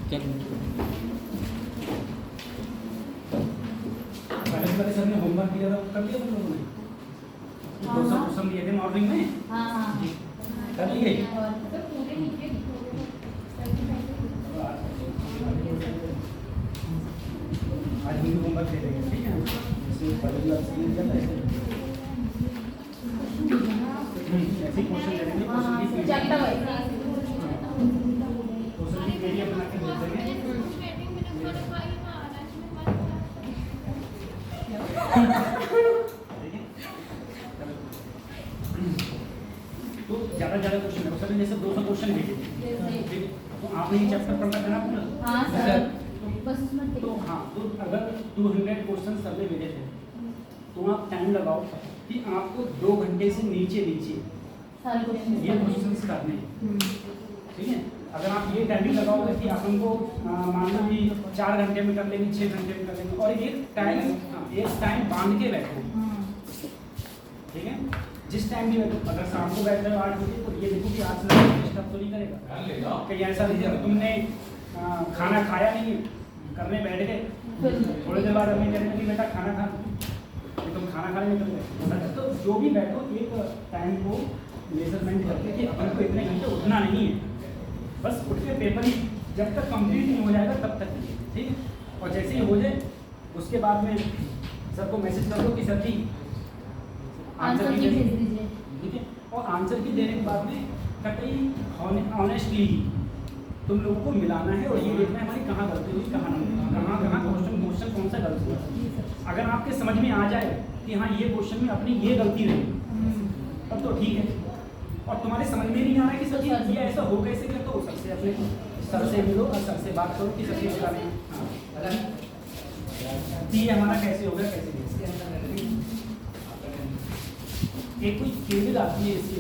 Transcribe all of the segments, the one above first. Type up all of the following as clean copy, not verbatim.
पहले सर ने होमवर्क दिया था, कर लिया तुम लोगों ने? क्वेश्चन दिए थे मॉर्निंग में, कर लिए? आज भी होमवर्क दे देंगे, ठीक है? जैसे पहले क्लास में चल रहे थे ऐसे क्वेश्चन दे देंगे, क्वेश्चन की पीडीएफ बना के भेज देंगे। तो ज़्यादा क्वेश्चन है सर, जैसे 200 क्वेश्चन भेजे, तो आपने ये चैप्टर पढ़ना है ना पूरा? हाँ सर। तो हाँ, तो अगर 200 क्वेश्चन सर ने भेजे थे तो आप टाइम लगाओ कि आपको 2 घंटे से नीचे ये क्वेश्चन करने हैं, ठीक है? अगर आप ये टाइमिंग लगाओगे कि आप उनको मान लो कि 4 घंटे में कर लेंगे, 6 घंटे में कर लेंगे, और एक टाइम बांध के बैठो, ठीक है? जिस टाइम भी बैठो, अगर शाम को बैठ रहे हो 8 बजे तो ये देखो कि आज से डिस्टर्ब तो नहीं करेगा, कहीं ऐसा नहीं है तुमने खाना खाया नहीं है, करने बैठ गए, थोड़ी देर बाद हमें कहने लगी बेटा खाना खा, तुम खाना खाने निकल गए। तो जो भी बैठो एक टाइम को मेजरमेंट करके कि अपन को इतने घंटे उठना नहीं है, बस उठ के पेपर ही जब तक कंप्लीट नहीं हो जाएगा तब तक नहीं, ठीक है? और जैसे ही हो जाए उसके बाद में सर को मैसेज कर दो कि सर जी आंसर की भेज दीजिए, ठीक है? और आंसर की देने के बाद में कतई ऑनेस्टली तुम लोगों को मिलाना है और ये देखना है हमारी कहाँ गलती हुई, कहाँ क्वेश्चन कौन सा गलत हुआ। अगर आपके समझ में आ जाए कि हाँ ये क्वेश्चन में अपनी ये गलती रही तब तो ठीक है, और तुम्हारे समझ में नहीं आ रहा है कि सर ये ऐसा हो कैसे क्या, तो सबसे अपने सर से मिलो और सर से बात करो कि सर ये बता रहे हैं ये हमारा कैसे होगा, कैसे नहीं। एक कोई केबल आती है इसकी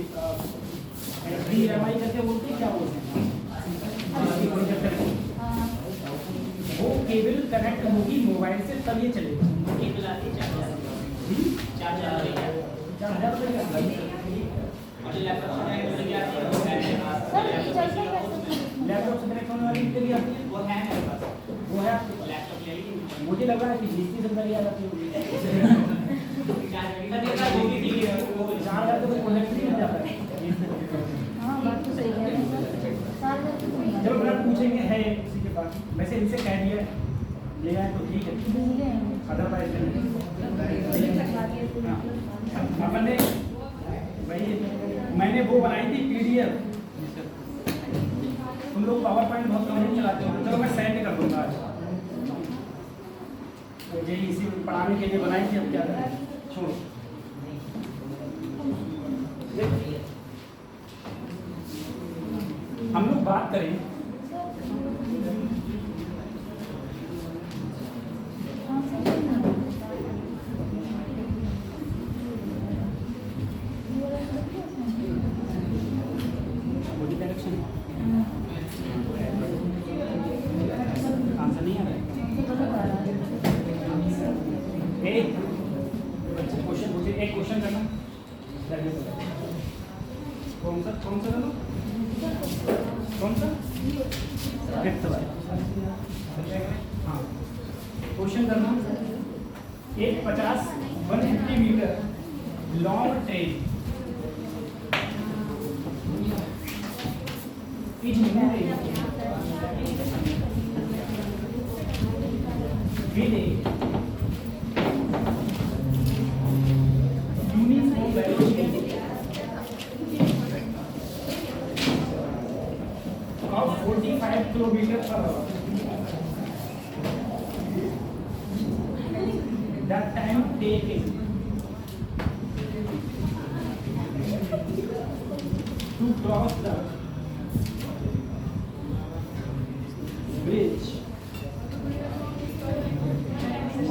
HDMI करके बोलते हैं, क्या बोलते हैं, वो केबल कनेक्ट होगी मोबाइल से तब ये चलेगा। केबल आती है 4,000 रुपये का, लैपटॉप से कनेक्ट होने वाली केबल आती है, वो है मेरे पास, वो है लैपटॉप ले लीजिए। मुझे लग रहा है कि 20 से अंदर ही आ जाती है 4,000 तो कनेक्ट नहीं हो जाता है। चलो बड़ा पूछेंगे है किसी के पास, वैसे इनसे कह दिया ले आए तो ठीक है, अदरवाइज अपन ने भाई मैंने वो बनाई थी PDF, तुम लोग पावर पॉइंट बहुत कम चलाते हो, चलो मैं सेंड कर दूंगा आज, तो यही इसी पढ़ाने के लिए बनाई थी, अब क्या करें, छोड़ो। हम लोग बात करें आंसर नहीं आ रहा है, क्वेश्चन पूछिए, एक क्वेश्चन करना, कौन सा करना, कौन सा हाँ क्वेश्चन करना। एक 150 metre long train is moving with a uniform velocity of 45 kilometers per hour. That time taken to cross the bridge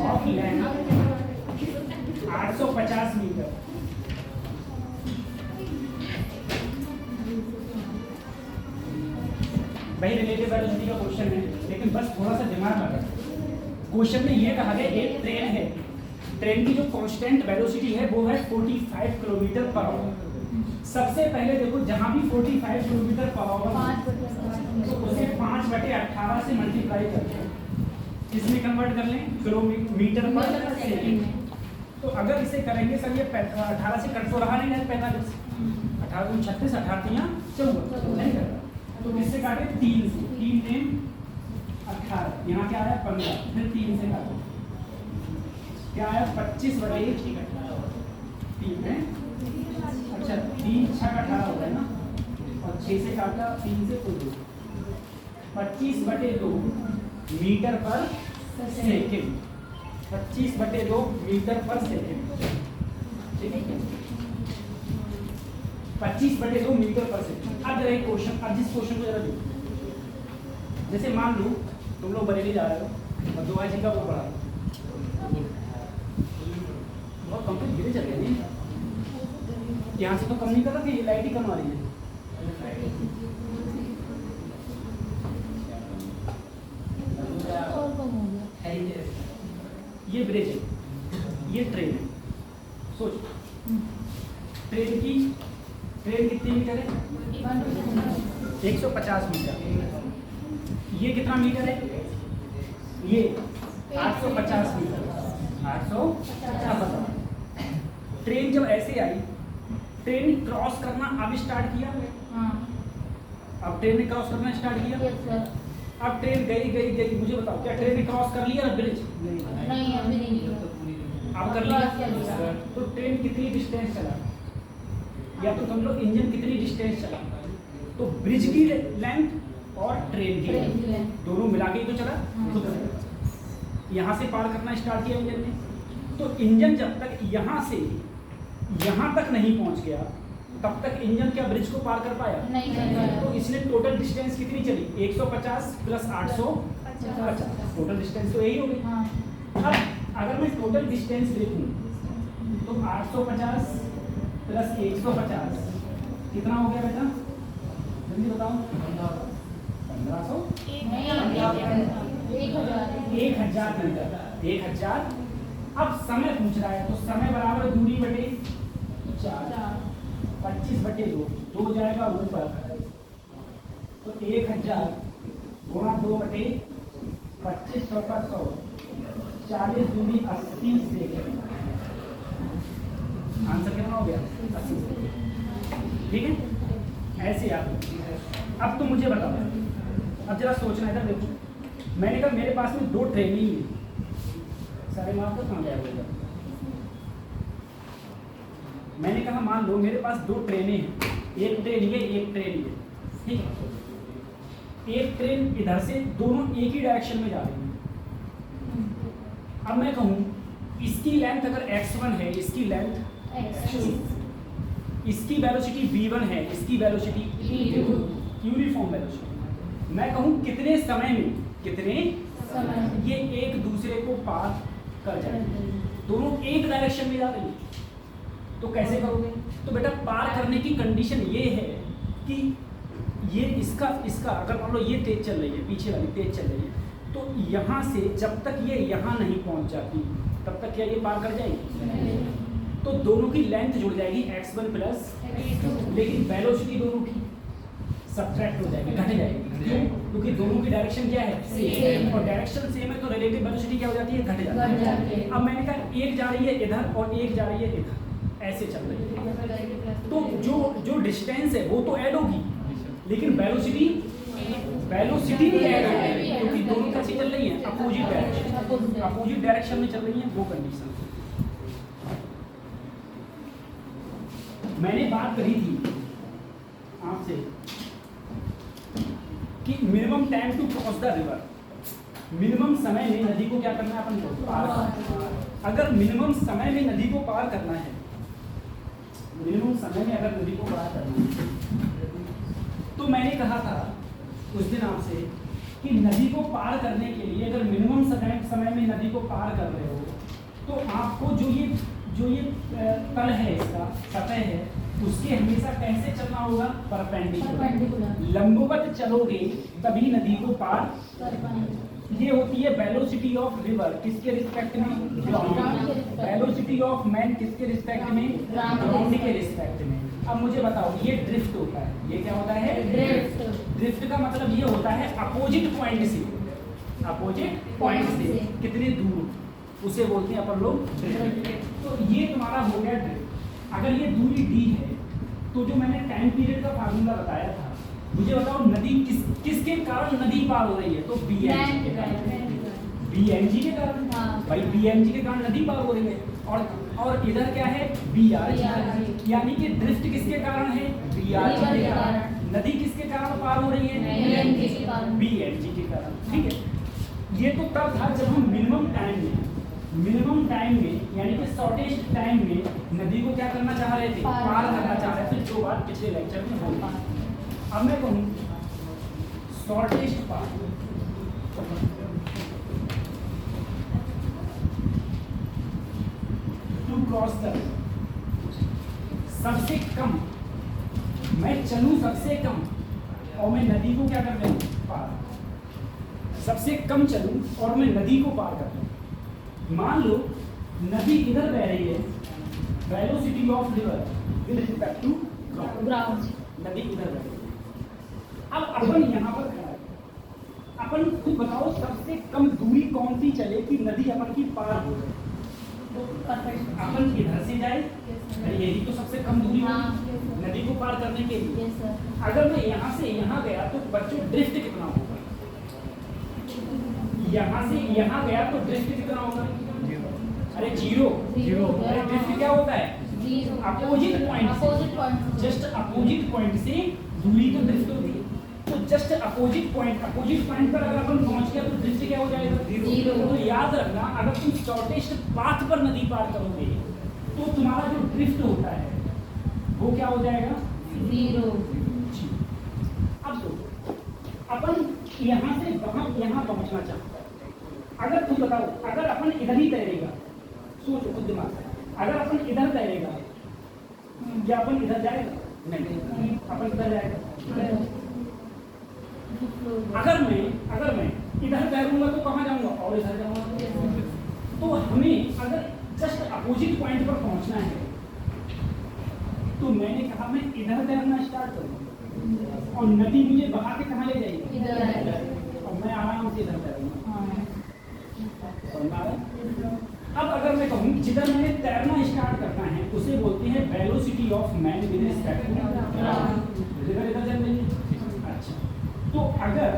of land 850 metre. वही रिलेटिव वेलोसिटी का क्वेश्चन है, लेकिन बस थोड़ा सा दिमाग लगा। क्वेश्चन में ये कहा गया एक ट्रेन है, ट्रेन की जो कांस्टेंट वेलोसिटी है वो है 45 किलोमीटर पर आवर। सबसे पहले देखो जहां भी 45 किलोमीटर पर आवर तो उसे 5/18 से मल्टीप्लाई करके इसमें कन्वर्ट कर लें किलोमीटर पर सेकंड। तो अगर इसे करेंगे सर, ये 18 से कट तो रहा नहीं है, 45 18 36 18 14 नहीं कर रहा, तो किससे काटे 3 से, 3 3 18, यहाँ क्या आया 15, फिर 3 से काटो क्या आया 25/3 है। अच्छा 3 6 18 हो गया ना, और 6 से काटा 3 से तो 2, 25/2 मीटर पर सेकेंड, 25/2 मीटर पर सेकेंड, ठीक है 25/2 मीटर पर सेकेंड। अब जरा एक क्वेश्चन, अब जिस क्वेश्चन को जरा देखो, जैसे मान लो तुम लोग बरेली जा रहे हो और 2 जी का वो पढ़ा बहुत कम तो धीरे चल रहे हैं, यहाँ से तो कम नहीं कर रहा कि लाइट ही कम आ रही है। ये ब्रिज है, ये ट्रेन है, सोच ट्रेन कितनी मीटर है 150 मीटर, ये कितना मीटर है ये 850 मीटर, 850। ट्रेन जब ऐसे आई, ट्रेन क्रॉस करना अब स्टार्ट किया, अब ट्रेन ने क्रॉस करना स्टार्ट किया, अब ट्रेन गई, मुझे बताओ क्या ट्रेन ने क्रॉस कर लिया ब्रिज? नहीं अभी नहीं, अब कर लिया। तो ट्रेन कितनी डिस्टेंस चला, या तो समझ लो इंजन कितनी डिस्टेंस चला, तो ब्रिज की लेंथ और ट्रेन की लेंथ दोनों मिला के ही तो चला। यहाँ से पार करना स्टार्ट किया इंजन ने, तो इंजन जब तक यहाँ से यहाँ तक नहीं पहुँच गया तब तक इंजन क्या ब्रिज को पार कर पाया? नहीं कर पाया। तो इसलिए टोटल डिस्टेंस कितनी चली 150 प्लस 850, टोटल डिस्टेंस तो यही हो गई। अब अगर मैं टोटल डिस्टेंस देखूं तो 850 प्लस 150 कितना हो गया बेटा, जल्दी बताओ? 1500 1000 मीटर, 1000। अब समय पूछ रहा है तो समय बराबर दूरी बटे 4, 25/2, 2 जाएगा ऊपर, तो 1000 गुणा 2/25 100 का 100, 40 दूरी 80 सेकंड, आंसर कितना हो गया 80 सेकंड। ठीक है, ऐसे आप अब तो मुझे बताओ, अब जरा सोचना इधर देखो, मैंने कहा मेरे पास में 2 ट्रेन ही है, सारे मार्क तो कहाँ गया होगा, मैंने कहा मान लो मेरे पास 2 ट्रेनें हैं, एक ट्रेन ये एक ट्रेन ये, ठीक है, एक ट्रेन इधर से दोनों एक ही डायरेक्शन में जा रही है। अब मैं कहूँ इसकी लेंथ अगर x1 है, इसकी लेंथ इसकी वेलोसिटी v1 है, इसकी वेलोसिटी यूनिफॉर्म वेलोसिटी, मैं कहूँ कितने समय में ये एक दूसरे को पार कर जाएंगे, दोनों एक डायरेक्शन में जा रही है, तो कैसे करोगे? तो बेटा पार करने की कंडीशन ये है कि ये इसका अगर मान लो ये तेज चल रही है, पीछे वाली तेज चल रही है, तो यहाँ से जब तक ये यहाँ नहीं पहुँच जाती तब तक क्या ये पार कर जाएगी? तो दोनों की लेंथ जुड़ जाएगी x1 प्लस, लेकिन वेलोसिटी दोनों की सब्ट्रैक्ट हो जाएगी, घट जाएगी, क्यों? क्योंकि दोनों की डायरेक्शन क्या है सेम, और डायरेक्शन सेम है तो रिलेटिव वेलोसिटी क्या हो जाती है? घट जाती है। अब मैंने कहा एक जा रही है इधर और एक जा रही है इधर, ऐसे चल रही है, तो जो डिस्टेंस है वो तो ऐड होगी, लेकिन वेलोसिटी भी ऐड होगी, क्योंकि दोनों कैसे चल रही हैं? अपोजिट डायरेक्शन में चल रही हैं, वो कंडीशन। मैंने बात करी थी आपसे कि minimum time to cross the river, minimum समय में नदी को क्या करना है अपन को पार। अगर मिनिमम समय में नदी को पार करना है, मिनिमम समय में अगर नदी को पार करना है, तो मैंने कहा था उस दिन आपसे कि नदी को पार करने के लिए अगर मिनिमम समय में नदी को पार कर रहे हो, तो आपको जो ये तल है, इसका सतह है, उसके हमेशा कैसे चलना होगा? परपेंडिकुलर, लंबवत चलोगे तभी नदी को पार। ये होती है वेलोसिटी ऑफ रिवर, किसके रिस्पेक्ट में? ग्राउंड। वेलोसिटी ऑफ मैन किसके रिस्पेक्ट में? ग्राउंड के रिस्पेक्ट में। अब मुझे बताओ, ये ड्रिफ्ट होता है, ये क्या होता है? ड्रिफ्ट। ड्रिफ्ट का मतलब ये होता है अपोजिट पॉइंट से, अपोजिट पॉइंट से कितने दूर, उसे बोलते हैं अपन लोग ड्रिफ्ट। तो ये तुम्हारा हो गया ड्रिफ्ट। अगर ये दूरी d है तो जो मैंने टाइम पीरियड का फार्मूला बताया था, मुझे बताओ नदी किसके कारण नदी पार हो रही है? तो BMG के कारण, BMG के कारण। हाँ। भाई BMG के कारण नदी पार हो रही है। और इधर क्या है? BRG। यानी कि ड्रिफ्ट किसके कारण है? BRG के कारण। नदी किसके कारण पार हो रही है? BMG के कारण। ठीक है, ये तो तब था जब हम मिनिमम टाइम में यानी कि शॉर्टेस्ट टाइम में नदी को क्या करना चाह रहे थे? पार करना चाह रहे थे, जो बात पिछले लेक्चर में हो गई। अब मैं कहूँ shortest path, to cross the, सबसे कम मैं चलूं, सबसे कम, और मैं नदी को क्या कर दूं? पार। सबसे कम चलूं और मैं नदी को पार कर दूं। मान लो नदी इधर बह रही है, velocity of river with respect to ground, नदी इधर बह रही है। अब अपन यहाँ पर खड़ा है, अपन खुद बताओ सबसे कम दूरी कौन सी चले कि नदी अपन की पार हो जाए? अपन इधर से जाए, यही तो सबसे कम दूरी होगी नदी को पार करने के लिए। अगर मैं यहाँ से यहाँ गया तो बच्चों ड्रिफ्ट कितना होगा? यहाँ से यहाँ गया तो ड्रिफ्ट कितना होगा? अरे जीरो। अरे ड्रिफ्ट क्या होता है? Opposite point, just opposite point से दूरी तो ड्रिफ्ट होती है। तो जस्ट अपोजिट पॉइंट पर अगर अपन पहुंच गया तो ड्रिफ्ट क्या हो जाएगा? जीरो। तो याद रखना, अगर तुम शॉर्टेस्ट पाथ पर नदी पार करोगे तो तुम्हारा जो ड्रिफ्ट होता है वो क्या हो जाएगा? जीरो। अब तो अपन यहाँ से यहाँ पहुंचना चाहता है। अगर तुम बताओ, अगर अपन इधर ही तैरेगा, सोचो खुद दिमाग से, अगर अपन इधर तैरेगा क्या अपन इधर जाएगा? नहीं, अपन इधर जाएगा। अगर मैं इधर तैरूंगा तो कहाँ जाऊंगा? और इधर जाऊंगा। तो हमें अगर जस्ट अपोजिट पॉइंट पर पहुंचना है तो मैंने कहा मैं इधर तैरना स्टार्ट करूंगा और नदी मुझे बहा के कहाँ ले जाएगी? इधर। और मैं आराम से इधर तैरूंगा। अब अगर मैं कहूँ जिधर मैंने तैरना स्टार्ट करना है उसे बोलते हैं velocity of man with respect to river. इधर चल रही है। अच्छा, तो अगर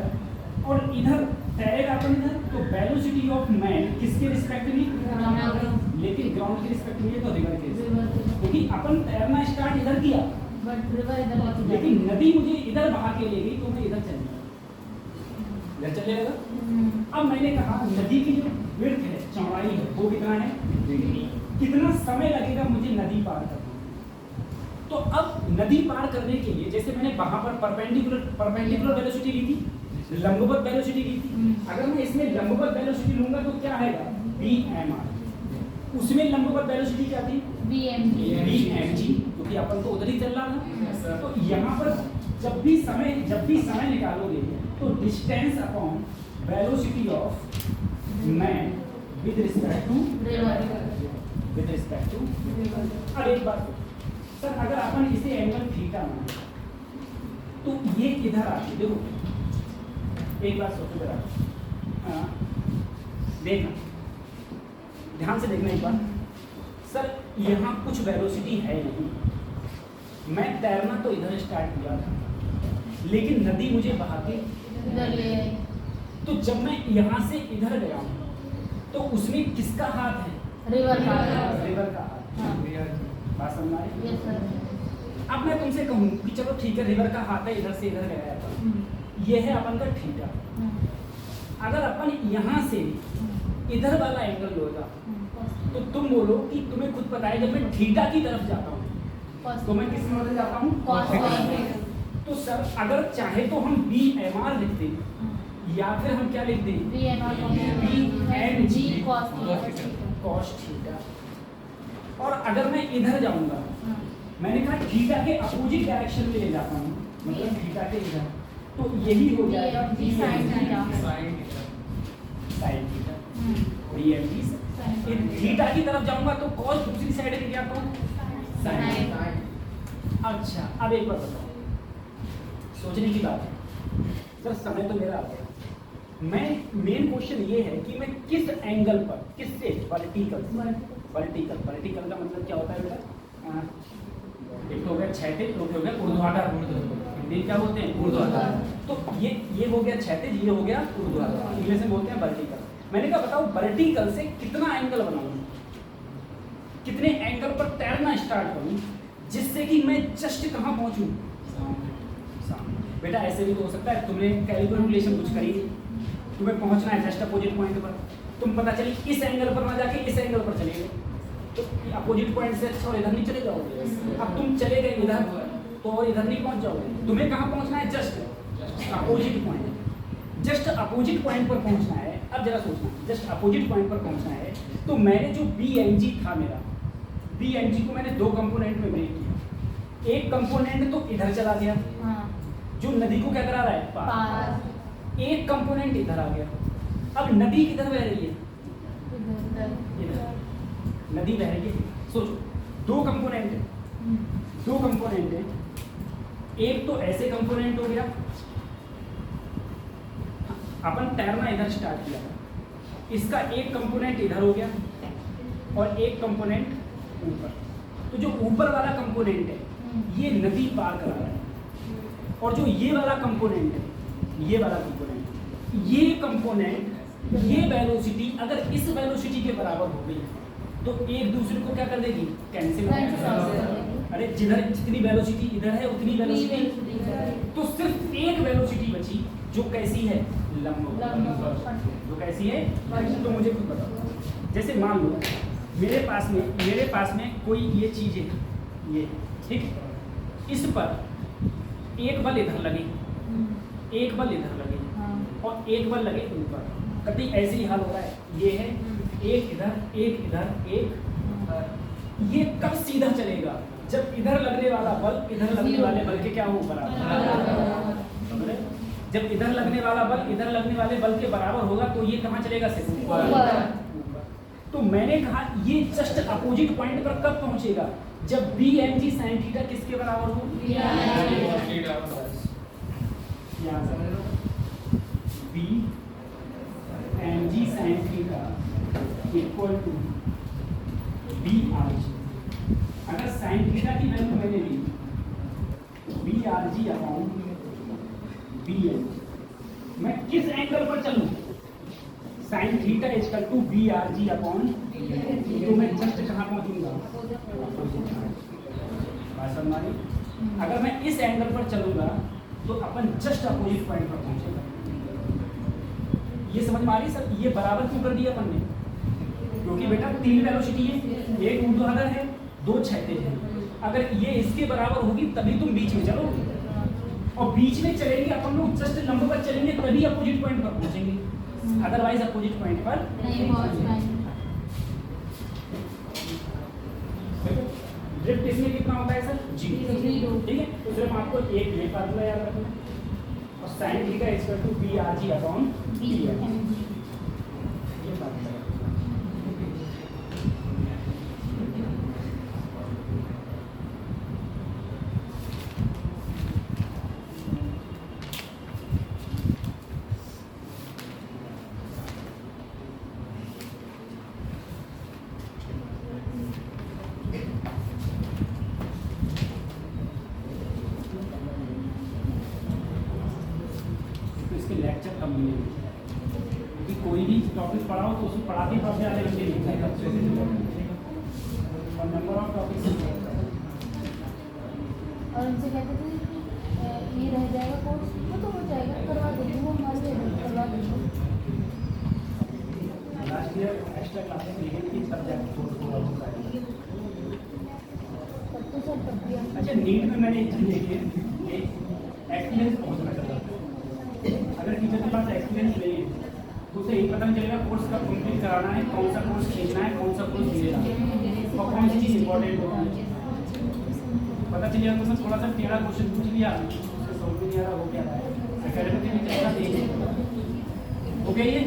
और इधर तैरेगा अपन इधर तो वेलोसिटी ऑफ मैन किसके रिस्पेक्ट में? लेकिन ग्राउंड के रिस्पेक्ट में, तो रिवर के, क्योंकि अपन तैरना स्टार्ट इधर किया लेकिन नदी मुझे इधर बहा के ले गई तो मैं इधर चल जाएगा। अब मैंने कहा नदी की जो विड्थ है, चौड़ाई है, वो कितना है? कितना समय लगेगा मुझे नदी पार करने? तो अब नदी पार करने के लिए जैसे मैंने वहां पर परपेंडिकुलर वेलोसिटी ली थी, लंबवत वेलोसिटी ली थी। अगर मैं इसमें लंबवत वेलोसिटी लूंगा तो क्या आएगा? VMR। उसमें लंबवत वेलोसिटी क्या थी? VMG, क्योंकि अपन तो उधर ही चल रहा था। तो यहाँ पर जब भी समय निकालोगे तो distance upon velocity of man with respect to अब एक बात सर, अगर अपन इसे एंगल थीटा माने तो ये किधर आती है? देखो एक बात सोचो जरा, देखना ध्यान से देखना एक बार। सर यहाँ कुछ वेलोसिटी है नहीं, मैं तैरना तो इधर स्टार्ट किया था लेकिन नदी मुझे बहा के इधर ले आई। तो जब मैं यहाँ से इधर गया हूँ तो उसमें किसका हाथ है? रिवर का हाथ। बात समझ में आई? अब मैं तुमसे कहूँ कि चलो ठीक है, रिवर का हाथ है, इधर से इधर गया था, ये है अपन का थीटा। अगर अपन यहाँ से इधर वाला एंगल लोगा तो तुम बोलो कि तुम्हें खुद पता है जब मैं थीटा की तरफ जाता हूँ तो मैं किस में जाता हूँ? तो सर अगर चाहे तो हम VMR लिख दें या फिर हम क्या लिख दें? VMG cos theta. और अगर मैं इधर जाऊंगा, मैंने कहा थीटा के अपोजिट डायरेक्शन में ले जाता हूँ, मतलब थीटा के इधर, तो यही हो जाएगा sin थीटा। थीटा की तरफ जाऊंगा तो cos दूसरी साइड में क्या कहूँ? sin। अच्छा, अब एक बार बताओ, सोचने की बात है सर, समय तो मेरा आ गया। मैं मेन क्वेश्चन ये है कि मैं किस एंगल पर, किससे, वर्टिकल का मतलब क्या होता है बेटा? एक तो हो गया क्षैतिज, एक हो गया ऊर्ध्वाधर। हिंदी क्या बोलते हैं? ऊर्ध्वाधर। तो ये हो गया क्षैतिज, ये हो गया ऊर्ध्वाधर, इंग्लिश में बोलते हैं वर्टिकल। मैंने कहा बताओ वर्टिकल से कितना एंगल बनाऊं, कितने एंगल पर तैरना स्टार्ट करूं जिससे कि मैं जस्ट कहां पहुंचूं? बेटा ऐसे भी तो हो सकता है, तुमने कैलकुलेशन कुछ करी, तुम्हें पहुंचना है जस्ट अपोजिट पॉइंट पर, तुम पता चली इस एंगल पर ना जाके इस एंगल पर चले गए, तो अपोजिट पॉइंट से अच्छा इधर नहीं चले जाओगे। अब तुम चले गए इधर तो इधर नहीं पहुंच जाओगे, तुम्हें कहाँ पहुंचना है? Just opposite point, just opposite point पर पहुंचना है। अब जरा सोचना, जस्ट अपोजिट पॉइंट पर पहुंचना है तो मैंने जो BNG था मेरा, BNG को मैंने दो कंपोनेंट में ब्रेक किया। एक कंपोनेंट तो इधर चला गया, जो नदी को क्या करा रहा है? पार। एक कंपोनेंट इधर आ गया। अब नदी किधर बह रही है? इधर नदी बह रही है। सोचो, दो कंपोनेंट है, एक तो ऐसे कंपोनेंट हो गया, अपन तैरना इधर स्टार्ट किया था, इसका एक कंपोनेंट इधर हो गया और एक कंपोनेंट ऊपर। तो जो ऊपर वाला कंपोनेंट है ये नदी पार करा रहा है, और जो ये वाला कंपोनेंट है, ये कंपोनेंट, ये वेलोसिटी अगर इस वेलोसिटी के बराबर हो गई तो एक दूसरे को क्या कर देगी? कैंसिल। अरे जितनी वेलोसिटी इधर है उतनी वेलोसिटी, तो सिर्फ एक वेलोसिटी बची जो कैसी है? लंब। जो कैसी है? तो मुझे खुद बताओ, जैसे मान लो मेरे पास में कोई ये चीज है, ये ठीक, इस पर एक बल इधर लगे, एक बल इधर लगे और एक बल लगे ऊपर, कभी ऐसे ही हाल हो रहा है। ये है एक इधर, एक इधर, एक, ये कब सीधा चलेगा? जब इधर लगने वाला बल इधर लगने वाले बल के क्या हो? बराबर। जब इधर लगने वाला बल इधर लगने वाले बल के बराबर होगा तो ये कहाँ चलेगा? से ऊपर। तो मैंने कहा ये जस्ट अपोजिट पॉइंट पर कब पहुंचेगा? जब BNG sin थीटा किसके बराबर हो? BNG sin theta equal to BRG। अगर sin थीटा की वैल्यू मैंने ली BRG अपॉन BNG, मैं किस एंगल पर चलूं? sin theta equal to BRG upon, तो मैं जस्ट कहाँ पहुंचूंगा? बात समझ आ रही? अगर मैं इस एंगल पर चलूंगा तो अपन जस्ट अपोजिट पॉइंट पर पहुंचेगा। ये समझ में आ रही सर? ये बराबर क्यों कर दिया अपन ने? क्योंकि बेटा तीन वेलोसिटी है, एक ऊर्ध्वाधर है, दो क्षैतिज है। अगर ये इसके बराबर होगी तभी तुम बीच में चलोगे, और बीच में चलेंगे अपन लोग जस्ट लंब पर चलेंगे तभी अपोजिट पॉइंट पर पहुंचेंगे, अदरवाइज अपोजिट पॉइंट पर नहीं पहुंचेंगे। ड्रिफ्ट इसमें कितना होता है सर? 0। ठीक है, तो सिर्फ आपको एक ये फार्मूला याद रखना है, और sin theta equal to BRG upon BNG। ये बात है। लेक्चर कम मिलेंगे, क्योंकि कोई भी टॉपिक पढ़ाओ तो उसको पढ़ाते पढ़ते आधे घंटे निकल, और नंबर ऑफ टॉपिक और उनसे कहते थे ये रह जाएगा कोर्स, वो तो हो जाएगा, करवा देंगे, वो हमारे करवा देंगे। लास्ट ईयर एक्स्ट्रा क्लासेस लेकिन 3 सब्जेक्ट कोर्स पूरा होता है। तब तो सर तब भी अच्छा, नीट में मैंने एक चीज़ देखी है, एक्सपीरियंस पहुँचना चाहता था। अगर टीचर के पास एक्सपीरियंस नहीं है तो उसे यही पता नहीं चलेगा कोर्स कब कंप्लीट कराना है, कौन सा कोर्स खींचना है, कौन सा कोर्स मिलेगा, और कौन सी चीज़ इंपॉर्टेंट होगी। पता चलिए तो मैं थोड़ा सा टेढ़ा क्वेश्चन पूछ लिया, उससे समझ नहीं आ रहा हो क्या है, एकेडमिक में चलेगा देख हो गया ये।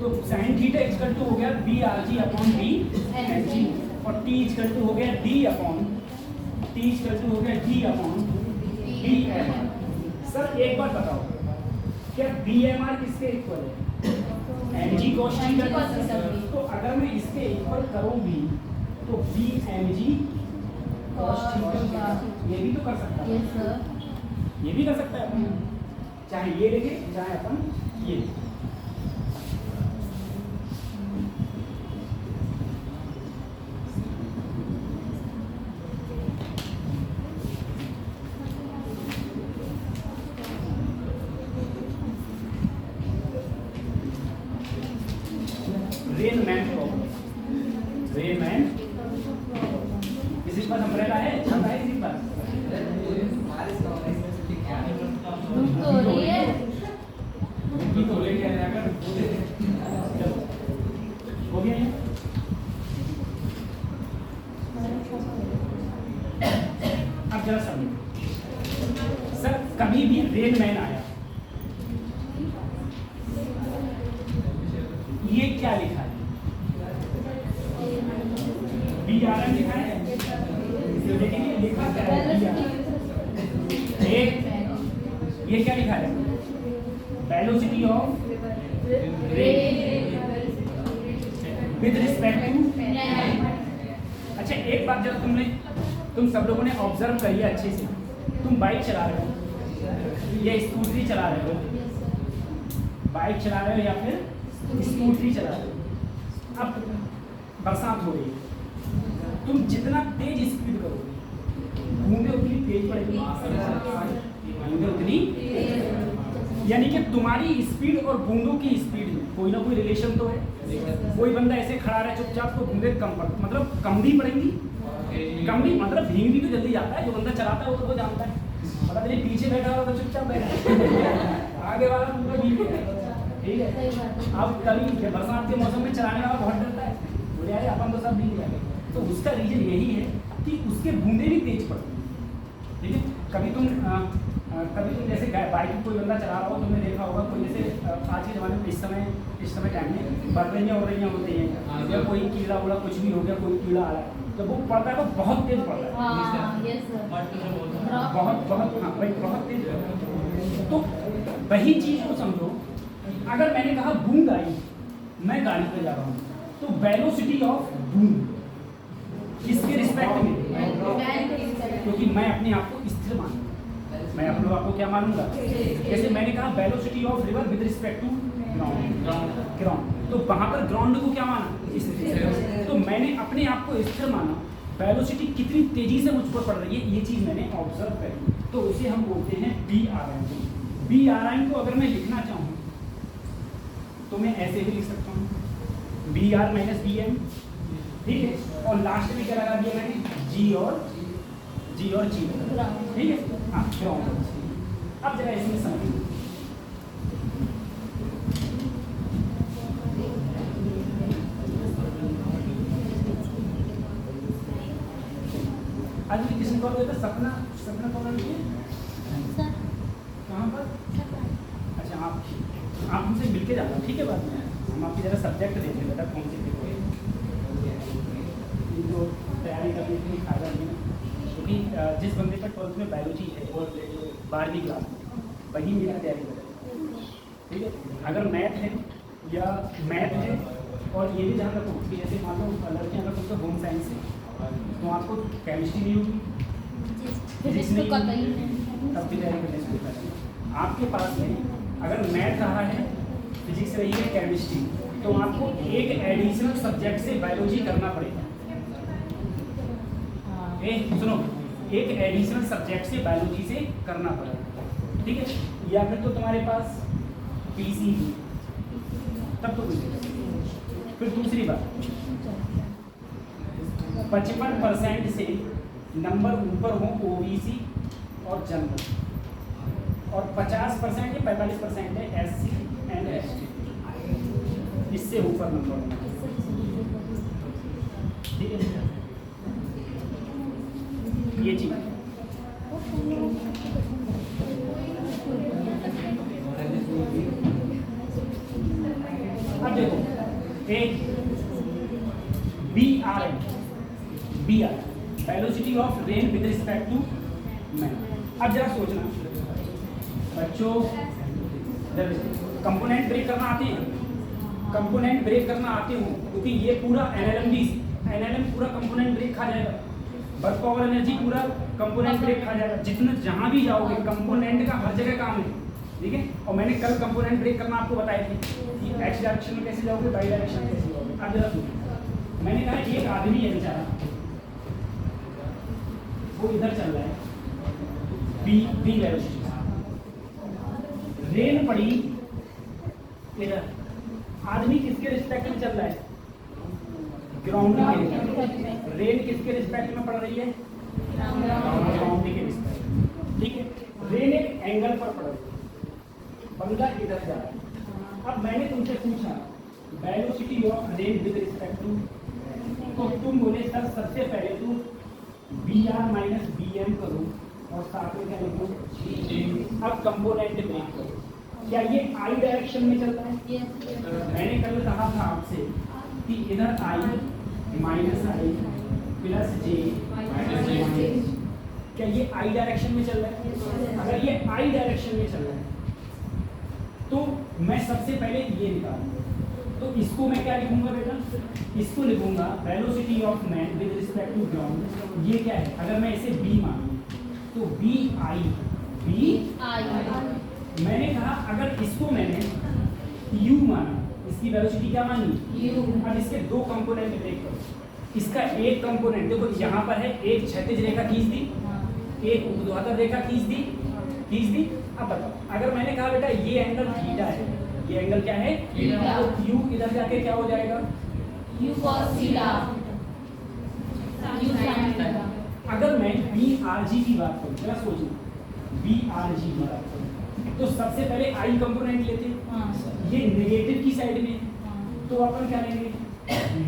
तो sin थीटा इक्वल टू हो गया BRG अपॉन BNG, और T इक्वल टू हो गया D upon T equal to हो गया D upon B M R. Sir एक बार बताओ, क्या बी एम आर किसके इक्वल है? M G cos theta. तो अगर मैं इसके इक्वल करूँ भी तो B M G cos theta, ये भी तो कर सकता है। Yes sir. ये भी कर सकता है अपन, चाहे ये लेके चाहे अपन ये। रेनमैन को रेनमैन किसी पास अम्ब्रेला है, छाता है किसी पास? धूप तो हो रही है। उनकी तो लेके आया कर। चलो हो गया ये। अब जरा समझो सर, कभी भी रेनमैन आया, ये क्या लिखा है? बी आर एम लिखा है, लेकिन ये लिखा क्या है? एक ये क्या लिखा है? Velocity of with respect to. अच्छा एक बात जब तुम सब लोगों ने ऑब्जर्व करी है अच्छे से, तुम बाइक चला रहे हो या स्कूटरी चला रहे हो, बाइक चला रहे हो या फिर स्कूटरी चला रहे हो। अब बरसात हो रही है, तुम जितना तेज स्पीड करोगे बूंदे उतनी तेज पड़ेगी, बूंदे उतनी, यानी कि तुम्हारी स्पीड और बूंदों की स्पीड में कोई ना कोई रिलेशन तो है। कोई बंदा ऐसे खड़ा रहे चुपचाप तो बूंदे कम पड़, मतलब कम भी पड़ेंगी, कम भी मतलब भीग भी तो जल्दी जाता है। जो बंदा चलाता है वो तो वो जानता है, मतलब मेरे पीछे बैठा हुआ तो चुपचाप बैठा है, आगे वाला पूरा भीग गया। ठीक है, अब कभी बरसात के मौसम में चलाने वाला बहुत डरता है, बोले यार अपन तो सब भीग जाएंगे। तो उसका रीजन यही है कि उसके बूंदे भी तेज पड़ती हैं। ठीक है, कभी तुम जैसे बाइक कोई बंदा चला रहा हो, तुमने देखा होगा कोई जैसे आज के ज़माने में इस समय टाइम में बर्रैयाँ उर्रैयाँ होती हैं, या कोई कीड़ा उड़ा कुछ भी हो गया, कोई कीड़ा आ रहा है तो वो पड़ता है, वो बहुत तेज पड़ता है। बहुत बहुत हाँ भाई बहुत तेज। तो वही चीज़ को समझो, अगर मैंने कहा बूंद आई, मैं गाड़ी पे जा रहा हूँ, तो वेलोसिटी ऑफ बूंद किसके रिस्पेक्ट में? क्योंकि मैं अपने आप को स्थिर मानूंगा, मैं अपने आप को क्या मानूंगा? जैसे मैंने कहा velocity of river with respect to ground, तो वहां पर ग्राउंड को क्या माना? स्थिर। तो मैंने अपने आप को स्थिर माना, वेलोसिटी कितनी तेजी से मुझ पर पड़ रही है ये चीज मैंने ऑब्जर्व करी, तो उसे हम बोलते हैं B R M. B R M को अगर मैं लिखना चाहूँ तो मैं ऐसे भी लिख सकता हूँ, B R minus B M. ठीक है, और लास्ट में क्या लगा दिया मैंने? जी और जी। ठीक है, हाँ ग्राउंड। अब जरा इसमें समझिए, आज मैं किसी को कहता सपना कौन है? कहाँ पर? अच्छा आप हमसे मिलके जाना, ठीक है। बाद में हम आपकी जरा सब्जेक्ट देखें, बेटा कौन से देखो इनको तैयारी करने के लिए फायदा नहीं है, क्योंकि जिस बंदे का 12th में बायोलॉजी है और 12वीं क्लास में, वही मेरी तैयारी करें। ठीक है, अगर मैथ है और ये भी ध्यान रखो कि जैसे मान लो लड़कियाँ अगर तुमको होम साइंस है तो आपको केमिस्ट्री नहीं होगी, फिजिक्स नहीं होगी, तब भी तैयारी करने शुरू करें। आपके पास में अगर मैथ रहा है, फिजिक्स रही है, केमिस्ट्री, तो आपको एक एडिशनल सब्जेक्ट से बायोलॉजी करना पड़ेगा। सुनो, एक एडिशनल सब्जेक्ट से बायोलॉजी से करना पड़ेगा, ठीक है। या फिर तो तुम्हारे पास पीसी, तब तो कुछ। फिर दूसरी बात, 55% से नंबर ऊपर हो ओबीसी और जनरल, और 50% या 45% है एससी एंड एसटी, इससे ऊपर नंबर होना, ठीक है। ये चीज अब देखो, एक B R velocity of rain with respect to man. अब जरा सोचना बच्चों, कंपोनेंट ब्रेक करना आते हैं, कंपोनेंट ब्रेक करना आते हो, क्योंकि ये पूरा एनएलएम पूरा कंपोनेंट ब्रेक खा जाएगा, वर्क पावर एनर्जी पूरा कंपोनेंट ब्रेक खा जाएगा। जितना जहां भी जाओगे कंपोनेंट का हर जगह काम है, ठीक है। और मैंने कल कंपोनेंट ब्रेक करना आपको बताए थे कि एक्स डायरेक्शन में कैसे जाओगे, वाई डायरेक्शन में कैसे जाओगे। अब जरा सुनो, मैंने कहा एक आदमी है बेचारा, वो इधर चल रहा है बी वेलोसिटी, रेन पड़ी इधर, आदमी किसके रिस्पेक्ट में चल रहा है, ग्राउंड के। रेन किसके रिस्पेक्ट में पड़ रही है, ग्राउंड के रिस्पेक्ट, ठीक है। रेन एक एंगल पर पड़ रही है, बंदा इधर जा रहा है। अब मैंने तुमसे पूछा velocity of rain with respect to, तो तुम बोले सर सबसे पहले तुम B R minus B M करो और साथ में क्या लिखो, अब कंपोनेंट ब्रेक करो। क्या ये आई डायरेक्शन में चल रहा है? मैंने कल कहा था आपसे कि इधर आई माइनस आई प्लस जे, क्या ये आई डायरेक्शन में चल रहा है? अगर ये आई डायरेक्शन में चल रहा है तो मैं सबसे पहले ये निकालूंगा। तो इसको मैं क्या लिखूंगा बेटा, इसको लिखूंगा velocity of man with respect to ground. ये क्या है, अगर मैं इसे बी मानूं तो बी आई, मैंने कहा अगर इसको मैंने यू माना, इसकी वेलोसिटी क्या मानी, यू। अब इसके दो कंपोनेंट ब्रेक करो। इसका एक कंपोनेंट देखो यहाँ पर है, एक क्षैतिज रेखा खींच दी, एक ऊर्ध्वाधर रेखा खींच दी। अब बताओ अगर मैंने कहा बेटा ये एंगल थीटा है, ये एंगल क्या है, थीटा, तो यू इधर जाके क्या हो जाएगा, you cos theta, you sin theta. अगर मैं बी आर जी की बात करूँ, जरा सोचो बी आर जी की बात करूँ, तो सबसे पहले आई कंपोनेंट लेते हैं, ये नेगेटिव की साइड में, तो अपन क्या लेंगे,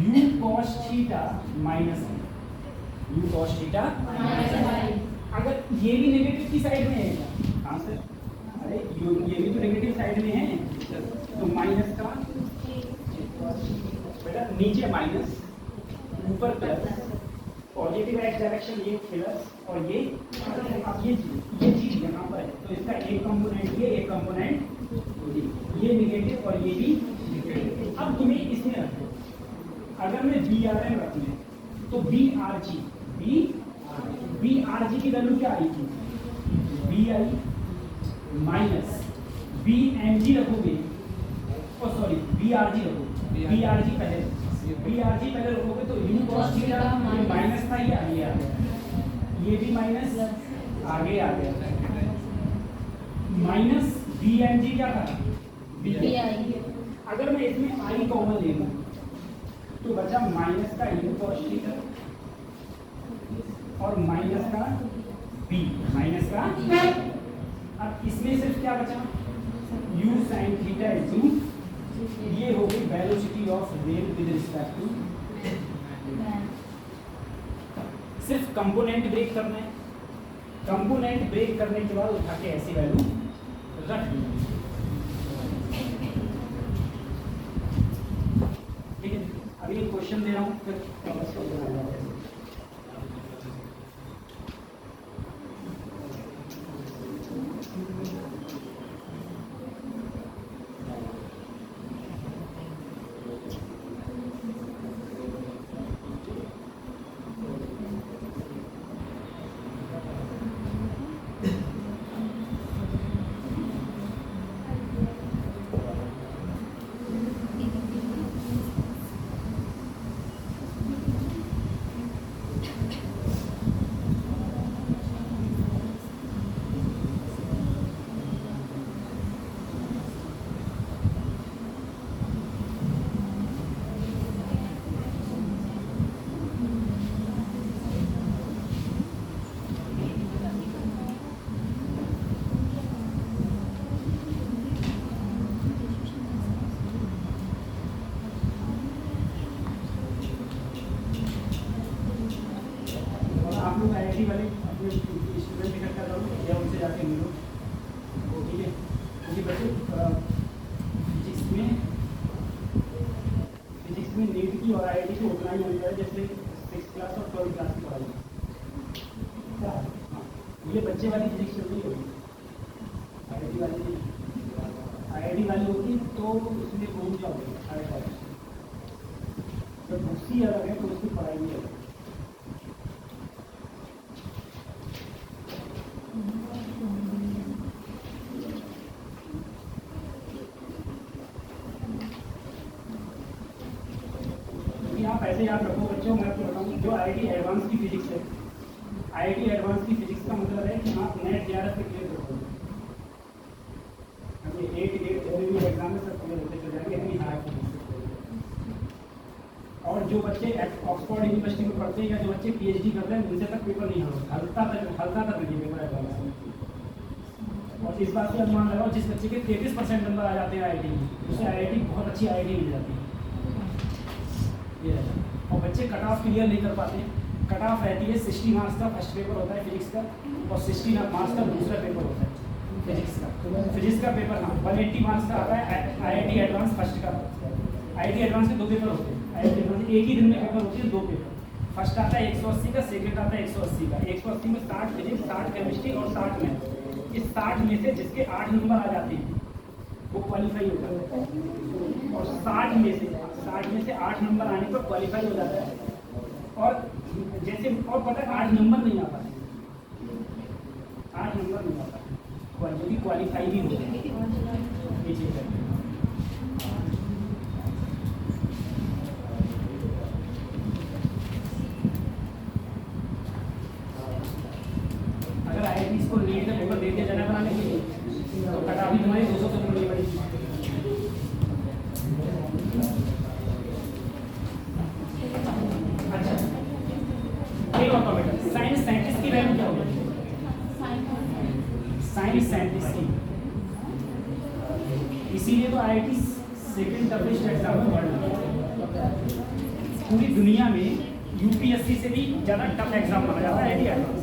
u cos theta minus i, u cos theta minus i. अगर ये भी नेगेटिव की साइड में है, हाँ सर, अरे ये भी तो नेगेटिव साइड में है, तो माइनस का बेटा नीचे माइनस, ऊपर प्लस, पॉजिटिव एक्स डायरेक्शन ये प्लस, और ये अब ये चीज यहाँ पर है, तो इसका एक कंपोनेंट ये, एक कंपोनेंट ये निगेटिव और ये भी निगेटिव। अब तुम्हें इसमें रखो, अगर मैं बी आर एम रखूँ तो बी आर जी की वैल्यू क्या आई थी, B I minus B M G रखोगे, और सॉरी बी आर जी रखोगे, बी आर जी पहले रखोगे तो यू cos थीटा ये माइनस था, ये आगे आ गया, ये भी माइनस आगे आ गया, माइनस बी एम जी क्या था, बी आई। अगर मैं इसमें आई कॉमन ले लूं तो बचा माइनस का यू cos थीटा और माइनस का बी, अब इसमें सिर्फ क्या बचा, u sin थीटा इनटू, ये हो गई velocity of rain with respect to. सिर्फ कंपोनेंट ब्रेक करना है, कंपोनेंट ब्रेक करने के बाद उठा के ऐसी वैल्यू रख दी, ठीक है। अभी एक क्वेश्चन दे रहा हूँ, फिर आईआईटी वाले अपने स्टूडेंट इकट्ठा करो या उनसे जाके मिलो, ठीक है। क्योंकि बच्चे फिजिक्स में नीट की और आईआईटी की उतना ही मिल रहा है जैसे 6th क्लास और 12th क्लास की पढ़ाई। ये बच्चे वाली फिजिक्स चल रही होगी, आईआईटी वाली होगी तो उसमें बहुत क्या होगा, जब बुक्स ही अलग है तो उसकी पढ़ाई भी अलग है। आप ऐसे याद रखो बच्चों, मैं आपको बताऊँ जो आईआईटी एडवांस की फिजिक्स है, आईआईटी एडवांस की फिजिक्स का मतलब है कि आप नेट 11 से क्लियर करोगे, अभी 8 डेट एग्जाम में सब क्लियर होते चले जाएंगे, इतनी हार्ड फिजिक्स। और जो बच्चे ऑक्सफोर्ड यूनिवर्सिटी में पढ़ते हैं या जो बच्चे पीएचडी करते हैं उनसे तक पेपर नहीं होगा, हल्का तक नहीं पेपर एडवांस। और इस बात का अनुमान लगाओ जिस बच्चे के 33% नंबर आ जाते हैं आईआईटी में, उसे आईआईटी बहुत अच्छी आईआईटी मिल जाती है। और बच्चे कट ऑफ क्लियर नहीं कर पाते, कट ऑफ रहती है 60 मार्क्स का फर्स्ट पेपर होता है फिजिक्स का, और 60 मार्क्स का दूसरा पेपर होता है फिजिक्स का। फिजिक्स का पेपर हाँ 180 मार्क्स का आता है आईआईटी एडवांस फर्स्ट का। आईआईटी एडवांस के 2 पेपर होते हैं, आईआईटी एडवांस एक ही दिन में पेपर होते हैं 2 पेपर। फर्स्ट आता है 180 का, सेकेंड आता है 180 का। 180 में 60 फिजिक्स, 60 केमिस्ट्री और 60 मैथ। इस 60 में से जिसके 8 नंबर आ जाते हैं वो क्वालिफाई हो जाता है, और 60 में से 8 नंबर आने पर क्वालिफाई हो जाता है। और जैसे और पता है 8 नंबर नहीं आता, 8 नंबर नहीं आता, जो कि क्वालिफाई भी हो जाता है। ये चीज़ है। अगर आईआईटी को नीट का पेपर देते जाना बनाने के लिए तो कटा भी तुम्हारी 200 से मिलनी पड़ेगी। अच्छा एक और कमेंट, साइंस साइंटिस्ट की वैल्यू क्या होगी? साइंस साइंटिस्ट की, इसीलिए तो आईआईटी सेकंड टफेस्ट एग्जाम में वर्ल्ड पूरी दुनिया में यूपीएससी से भी ज़्यादा टफ एग्जाम माना जाता है आईआईटी।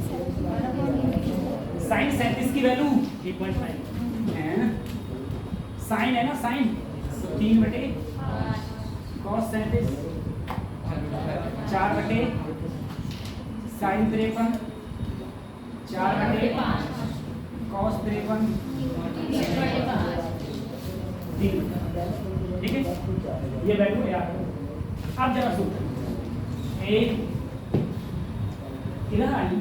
साइंस साइंटिस्ट की वैल्यू 3.5 है ना, साइन है ना, साइन 3/5 कॉस 37 4/5 साइन 53 4/5 कॉस 53 3। ठीक है, ये वैल्यू याद है। अब जरा सुन, एक इधर आई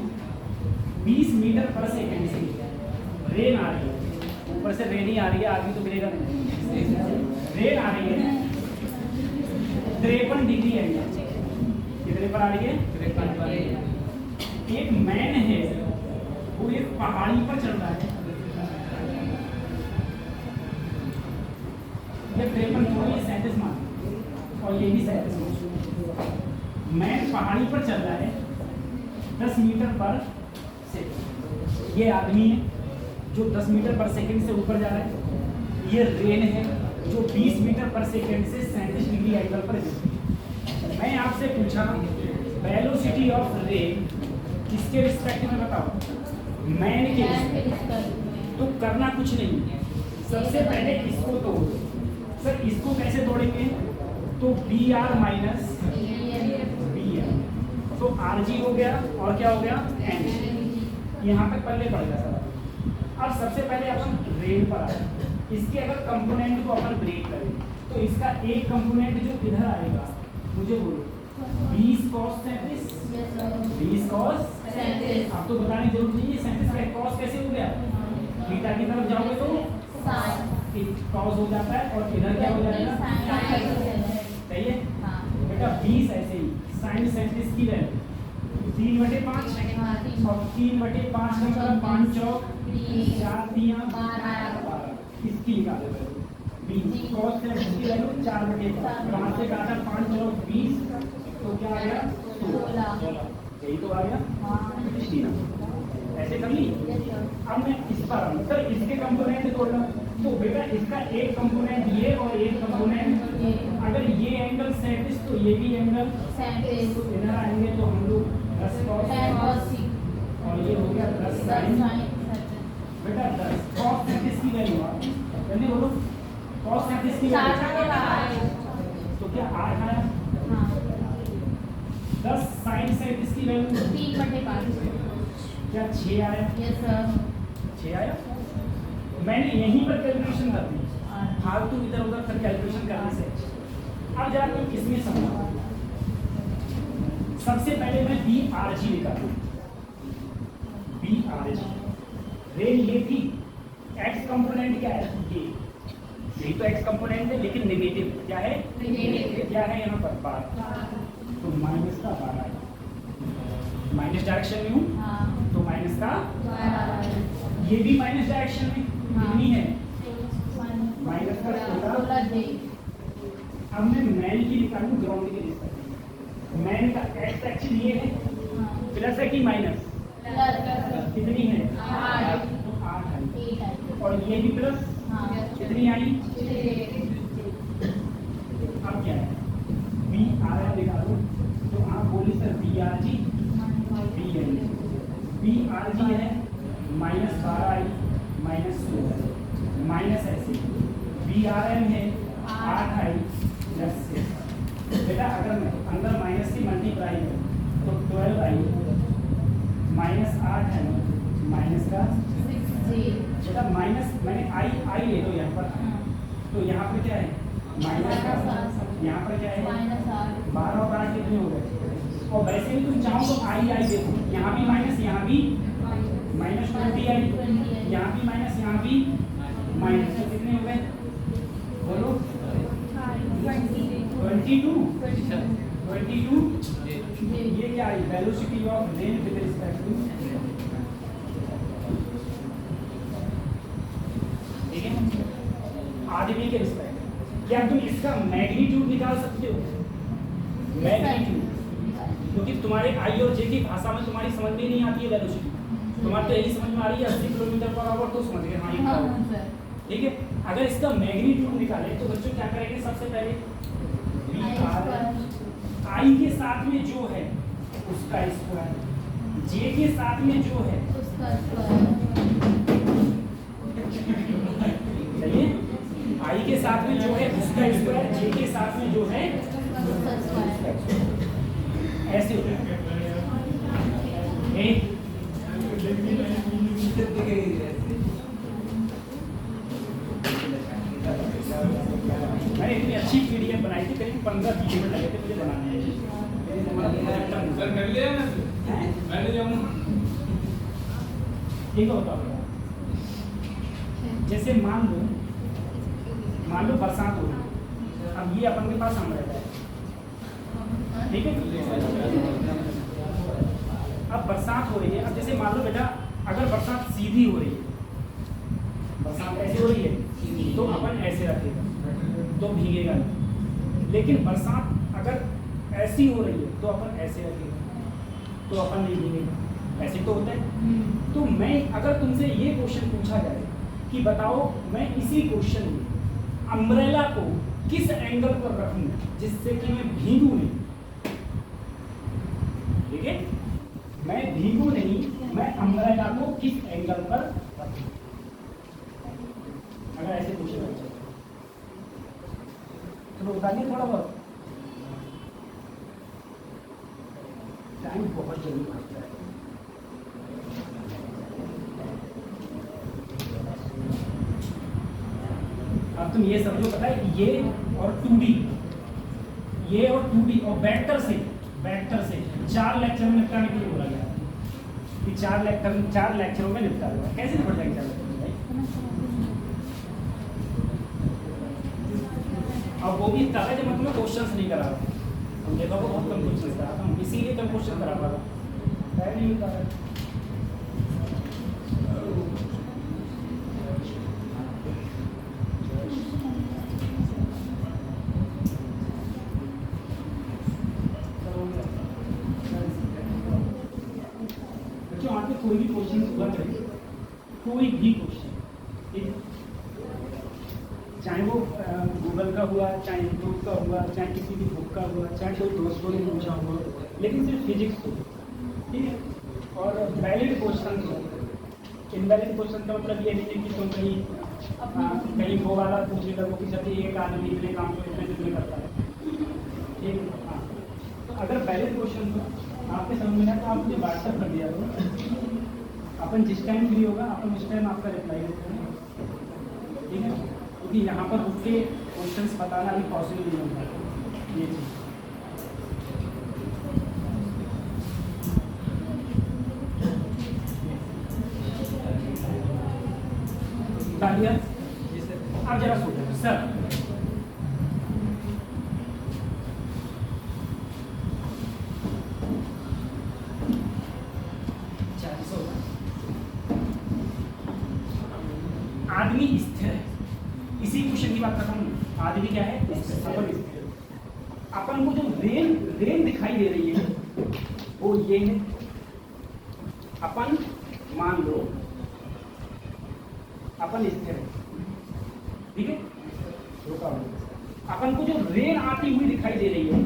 20 मीटर पर सेकेंड से रेन आ रही है, ऊपर से रेन ही आ रही है, आदमी तो गिरेगा नहीं, रेन आ रही है 53 डिग्री एंगल, कितने पर आ रही है? 53। एक मैन है वो एक पहाड़ी पर चल रहा है, ये 53 थोड़ी 37 मान, और ये भी 37 मान। मैन पहाड़ी पर चल रहा है 10 मीटर पर सेकेंड, ये आदमी है जो 10 मीटर पर सेकेंड से ऊपर जा रहा है, ये रेन है जो 20 मीटर पर सेकेंड से 37 डिग्री एंगल पर है। मैं आपसे पूछा वेलोसिटी ऑफ रेन किसके रिस्पेक्ट में बताओ? मैन के रिस्पेक्ट। तो करना कुछ नहीं, सबसे पहले इसको तोड़ो। सर इसको कैसे तोड़ेंगे? तो B R minus B R, तो आर जी हो गया और क्या हो गया एन, यहाँ तक पल्ले पड़ गया सर। अब सबसे पहले अपन रेन पर आए, इसके अगर कंपोनेंट को अपन ब्रेक करें तो इसका एक कंपोनेंट जो इधर आएगा, मुझे बोलो 20 cos 37, 20 cos 37। अब तो बताने की जरूरत नहीं है 37 का cos कैसे हो गया, थीटा की तरफ जाओगे तो cos हो जाता है और इधर क्या हो जाएगा सही है बेटा। 20 ऐसे ही साइन 37 की वैल्यू 3/5 और 3/5 का मतलब 5 चौक 4 3 12, इसकी निकाले वैल्यू 20 cos 37 की वैल्यू 4/5, 5 से काटा 5 चौक 20, तो क्या आ गया 16, यही तो आ गया। ऐसे कर ली। अब मैं इस पर आऊँ, सर इसके कंपोनेंट तोड़ना, तो बेटा इसका एक कंपोनेंट ये और एक कंपोनेंट, अगर ये एंगल 37 तो ये भी एंगल 37, तो इधर आएंगे तो हम लोग 10 cos और ये हो गया 10 sin। बेटा 10 cos 37 की वैल्यू जल्दी बोलो, cos 37 की वैल्यू तो क्या 8 आया, 10 sin 37 की वैल्यू 3/5, क्या 6 आया? Yes sir. 6 आया। मैंने यहीं पर कैलकुलेशन कर दी, फालतू इधर उधर कर कैलकुलेशन करने से। अब जरा तुम इसमें समझो। सबसे पहले मैं BRG निकालूं। BRG रेन ये थी, एक्स कंपोनेंट क्या है? ये यही तो एक्स कंपोनेंट है, लेकिन नेगेटिव क्या है? नेगेटिव। क्या है यहाँ पर? 12, तो माइनस का 12, माइनस डायरेक्शन में हूँ हाँ। तो माइनस का, 12। ये भी माइनस डायरेक्शन में कितनी है? माइनस का 16। 16J। अब मैं मैन की निकालूं ग्राउंड के रिस्पेक्ट में। मैन का एक्स एक्सिस ये है, प्लस है कि माइनस? कितनी है? 8। तो 8 आई। 8 आई। और ये भी प्लस कितनी आई? 6। अब क्या है? BRG निकालो, तो आप बोली सर BRG, BRG है माइनस 12 आई माइनस 16, माइनस ऐसे BRM है 8 आई प्लस 6। बेटा अगर मैं अंदर माइनस की मल्टीप्लाई करूँ तो 12 आई माइनस 8 है माइनस का 6J। बेटा माइनस मैंने आई ले लो यहाँ पर, तो यहाँ पर क्या है? माइनस का, यहाँ पर क्या है? -8। 12 और 8 कितने हो गए? और वैसे भी तुम चाहो तो आई देखो, यहाँ भी माइनस, यहाँ भी माइनस 20 आई, यहाँ भी माइनस, यहाँ भी माइनस, तो कितने हो गए? बोलो 22। ये क्या आई? Velocity of rain with respect to, ठीक है, आदमी के रिस्पेक्ट। क्या तुम इसका मैग्नीट्यूड निकाल सकते हो? मैग्नीट्यूड, क्योंकि तुम्हारे आई और जे की भाषा में तुम्हारी समझ में नहीं आती है वेलोसिटी, तुम्हारे तो यही समझ में आ रही है 80 किलोमीटर पर आवर, तो समझ गए हाँ ये क्या होगा। ठीक है, अगर इसका मैग्नीट्यूड निकाले तो बच्चों क्या करेंगे? सबसे पहले आई के साथ में जो है उसका स्क्वायर, जे के साथ में जो है उसका स्क्वायर। सही है, आई के साथ में जो है उसका स्क्वायर, जे के साथ में जो है उसका स्क्वायर। ऐसे होता है। मैंने इतनी अच्छी PDF बनाई थी, करीब 15-20 मिनट लगे थे मुझे बनाने में। सर कर लिया ना? मैं ले जाऊँ। ठीक होता है। जैसे मान लो बरसात हो रही, अब ये अपन के पास आम रहता है, ठीक है? अब बरसात हो रही है, अब जैसे मान लो बेटा अगर बरसात सीधी हो रही है, बरसात ऐसी हो रही है तो अपन ऐसे रखेगा तो भीगेगा नहीं, लेकिन बरसात अगर ऐसी हो रही है तो अपन ऐसे रखेगा तो अपन नहीं भीगेगा, ऐसे तो होता है। तो मैं अगर तुमसे ये क्वेश्चन पूछा जाए कि बताओ मैं इसी क्वेश्चन में अम्ब्रेला को किस एंगल पर रखूं जिससे कि मैं भीगू नहीं, ठीक है, मैं भीगू नहीं, मैं अम्ब्रेला को किस एंगल पर रखूं, अगर ऐसे क्वेश्चन पूछे तो बताइए थोड़ा बहुत। टाइम बहुत जल्दी भागता है। अब तुम ये समझो, पता है ये और 2D, ये और 2D और वेक्टर से 4 लेक्चर में निपटाने के लिए बोला गया कि 4 लेक्चरों में निपटा दो। कैसे निपट जाएंगे 4 लेक्चर में भाई? और वो भी कागज मतलब क्वेश्चंस नहीं करा रहा, हम देखो वो बहुत कम क्वेश्चंस कराता हूँ, इसीलिए कम क्वेश्चन करा पा रहा है, नहीं मिलता है। बच्चों आपके कोई भी क्वेश्चन हुआ करें, कोई भी क्वेश्चन, ठीक है, चाहे वो गूगल का हुआ, चाहे यूट्यूब का हुआ, चाहे किसी भी बुक का हुआ, चाहे कोई दोस्तों ने पूछा हुआ, लेकिन सिर्फ फिजिक्स हो, ठीक है, और वैलिड क्वेश्चन हो। इनवैलिड क्वेश्चन का मतलब ये नहीं है कि तुम कहीं वो वाला पूछ लेगा वो कि सभी एक आदमी इतने काम को इतने दिन में करता है, ठीक है। हाँ, तो अगर वैलिड क्वेश्चन हो आपके समझ में आए तो आप मुझे व्हाट्सएप कर दिया करो, अपन जिस टाइम फ्री होगा अपन उस टाइम आपका रिप्लाई देते हैं, ठीक है, क्योंकि यहाँ पर रुक के क्वेश्चंस बताना भी पॉसिबल नहीं होता ये चीज़। आप जरा सोचो सर, आदमी स्थिर है, इसी क्वेश्चन की बात कर रहा हूँ। आदमी क्या है? अपन स्थिर। अपन को जो रेन दिखाई दे रही है वो ये है। अपन मान लो अपन स्थिर है, ठीक है, अपन को जो रेन आती हुई दिखाई दे रही है,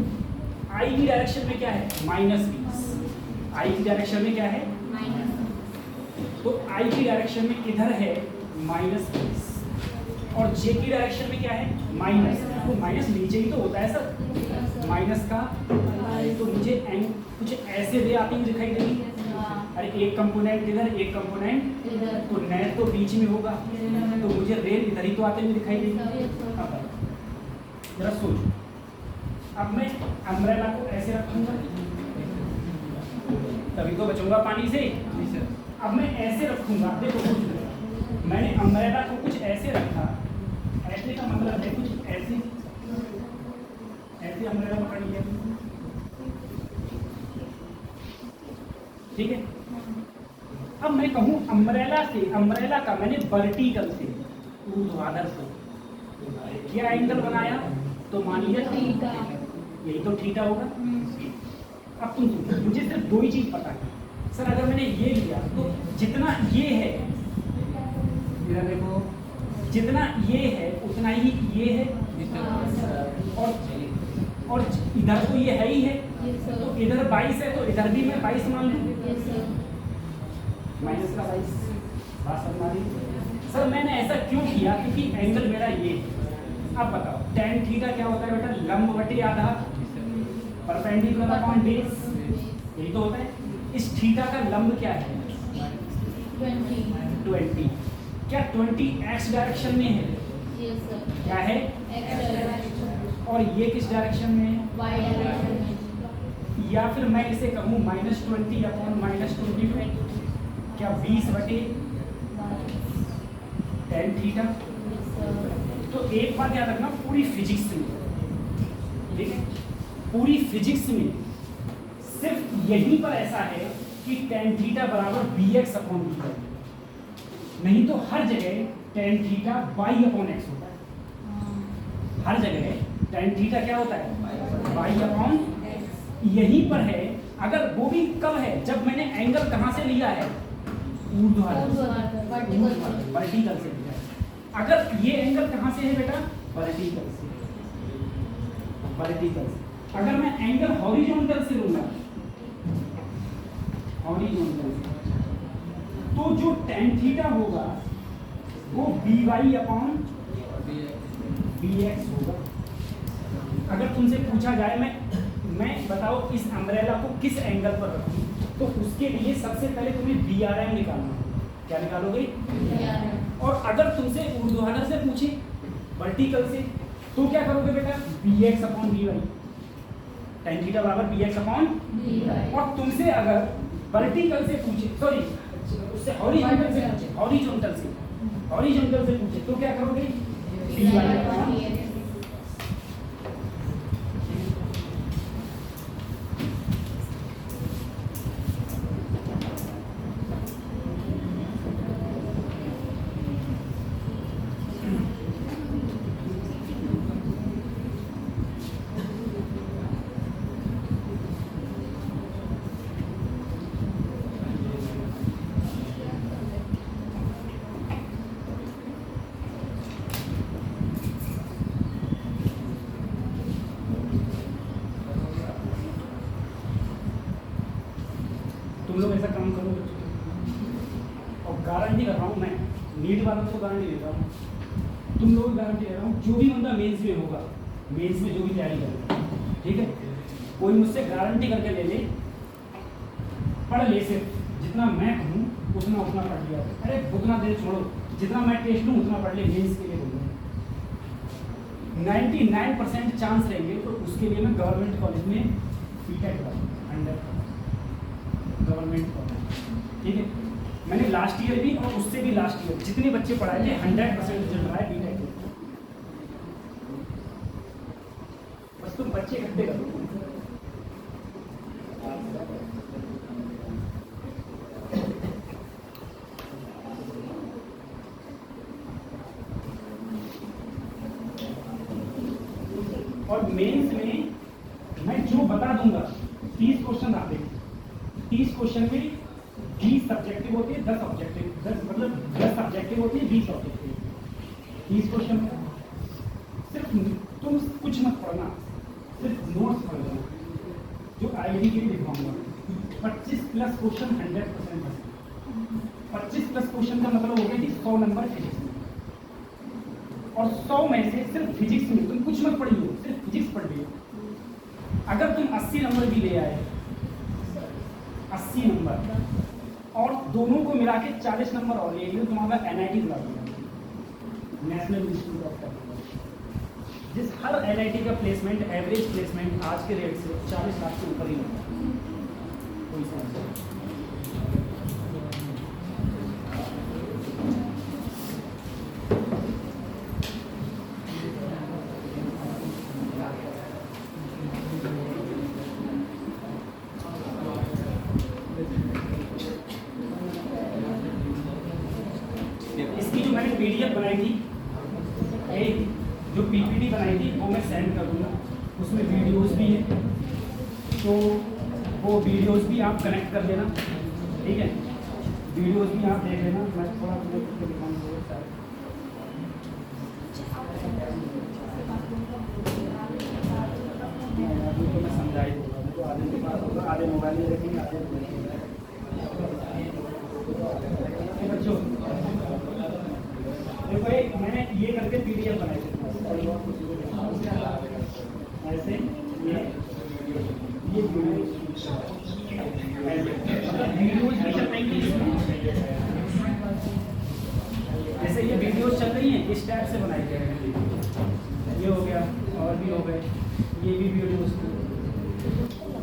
आई की डायरेक्शन में क्या है? -20। आई की डायरेक्शन में क्या है? तो आई की डायरेक्शन में इधर है -20 और जे की डायरेक्शन में क्या है? माइनस। तो माइनस नीचे ही तो होता है सर, माइनस का। तो मुझे कुछ ऐसे रे आती हुई दिखाई देगी। अरे एक कंपोनेंट इधर, एक कंपोनेंट इधर, तो नेट तो बीच में होगा, तो मुझे रेल इधर ही तो आते हुए दिखाई देगी। अब जरा सोचो, अब मैं अम्ब्रेला को ऐसे रखूंगा तभी तो बचूंगा पानी से। अब मैं ऐसे रखूंगा, देखो मैंने अम्ब्रेला को कुछ ऐसे रखा, ऐसे का मतलब है कुछ ऐसे ऐसे अम्ब्रेला पकड़ लिया, ठीक है। अब मैं कहूँ अम्ब्रेला का मैंने वर्टिकल से ऊर्ध्वाधर से क्या एंगल बनाया, तो मान लिया थीटा, यही तो थीटा होगा। अब तुम मुझे सिर्फ दो ही चीज पता है सर, अगर मैंने ये लिया तो जितना ये है, इधर देखो, जितना ये है उतना ही ये है, और इधर तो ये है ही है, तो इधर 22 है तो इधर भी मैं 22 मान लूँ, माइनस का 22। बात समझ आ रही सर? मैंने ऐसा क्यों किया? क्योंकि एंगल मेरा ये है। अब बताओ tan थीटा क्या होता है बेटा? लंब बटे आधा, परपेंडिकुलर अपॉन बेस, यही तो होता है। इस थीटा का लंब क्या है? 20। क्या 20 x डायरेक्शन में है? क्या है? और ये किस डायरेक्शन में है? y डायरेक्शन में। या फिर मैं इसे कहूँ -20 अपॉन -25, क्या 20 बटे tan थीटा। तो एक बात याद रखना, पूरी फिजिक्स में, ठीक है, पूरी फिजिक्स में सिर्फ यहीं पर ऐसा है कि tan थीटा बराबर bx अपॉन थीटा, नहीं तो हर जगह tan theta y upon x होता है। हर जगह tan थीटा क्या होता है? y upon. यहीं पर है। अगर वो भी कब है? जब मैंने एंगल कहाँ से लिया है? ऊर्ध्वाधर, वर्टिकल से लिया है। अगर ये एंगल कहाँ से है बेटा? वर्टिकल से। वर्टिकल से। अगर मैं एंगल हॉरिजॉन्टल से लूंगा, हॉरिजॉन्टल से, तो जो tan थीटा होगा वो by अपॉन bx होगा। अगर तुमसे पूछा जाए मैं बताओ इस अम्ब्रेला को किस एंगल पर रखूं, तो उसके लिए सबसे पहले तुम्हें BRM निकालना होगा। क्या निकालोगे? और अगर तुमसे ऊर्ध्वाधर से पूछे, वर्टिकल से, तो क्या करोगे बेटा? bx upon by, tan theta बराबर bx अपॉन। और तुमसे अगर वर्टिकल से पूछे, सॉरी उससे हॉरिजॉन्टल से पूछे, हॉरिजॉन्टल से पूछे, तो क्या करोगे? by upon. तुम लोग ऐसा काम करो, और गारंटी कर रहा हूँ मैं, नीट वालों को गारंटी देता हूँ, तुम लोग गारंटी दे रहा हूँ, जो भी बंदा मेंस में होगा, मेंस में जो भी तैयारी करेगा, ठीक है, कोई मुझसे गारंटी करके ले ले, पढ़ ले, सिर्फ जितना मैं कहूँ उतना उतना पढ़ लिया। अरे उतना देर छोड़ो, जितना मैं टेस्ट लूँ उतना पढ़ ले, मेंस के लिए बोल रहा हूँ। 99% चांस रहेंगे तो उसके लिए मैं गवर्नमेंट कॉलेज में बीटेक करूँगा, अंडर गवर्नमेंट कॉलेज, ठीक है। मैंने लास्ट ईयर भी और उससे भी लास्ट ईयर जितने बच्चे पढ़ाए थे 100% रिजल्ट रहा है बीटेक में। बस तुम बच्चे इकट्ठे करो। और मेंस में मैं जो बता दूंगा 30 क्वेश्चन आते हैं, 30 क्वेश्चन में 20 सब्जेक्टिव होती है, 10 ऑब्जेक्टिव, 10 मतलब 10 सब्जेक्टिव होती है, 20 ऑब्जेक्टिव। 30 क्वेश्चन में सिर्फ तुम कुछ मत पढ़ना, सिर्फ नोट्स पढ़ लेना जो आईडी के लिए लिखवाऊंगा। 25 प्लस क्वेश्चन 100% है। 25 प्लस क्वेश्चन का मतलब हो गया कि 100 नंबर फिजिक्स में, और 100 में से सिर्फ फिजिक्स में तुम कुछ मत पढ़िए, सिर्फ फिजिक्स पढ़ लियो। अगर तुम 80 नंबर भी ले आए, 80 नंबर और दोनों को मिला के 40 नंबर और ले लियो, तुम्हारा NIT बुला दिया, नेशनल इंस्टीट्यूट ऑफ टेक्नोलॉजी। जिस हर NIT का प्लेसमेंट, एवरेज प्लेसमेंट आज के रेट से 40 लाख से ऊपर ही होता है, कोई समस्या नहीं। इसकी जो मैंने PDF बनाई थी, एक जो PPT बनाई थी वो मैं सेंड कर दूंगा, उसमें वीडियोस भी है, तो वो वीडियोस भी आप कनेक्ट कर लेना, ठीक है। वीडियोस भी आप देख लेना, मैं थोड़ा दिखाऊंगा। अभी तो मैं समझा ही दूंगा, तो आधे के पास होगा, आधे मोबाइल में देखेंगे, आधे बच्चों देखो एक मैंने ये करके PDF बनाई थी ऐसे, ये वीडियोज भी चल रही है, जैसे ये वीडियोज चल रही हैं इस टाइप से बनाई गई, ये हो गया और भी हो गए, ये भी वीडियोज।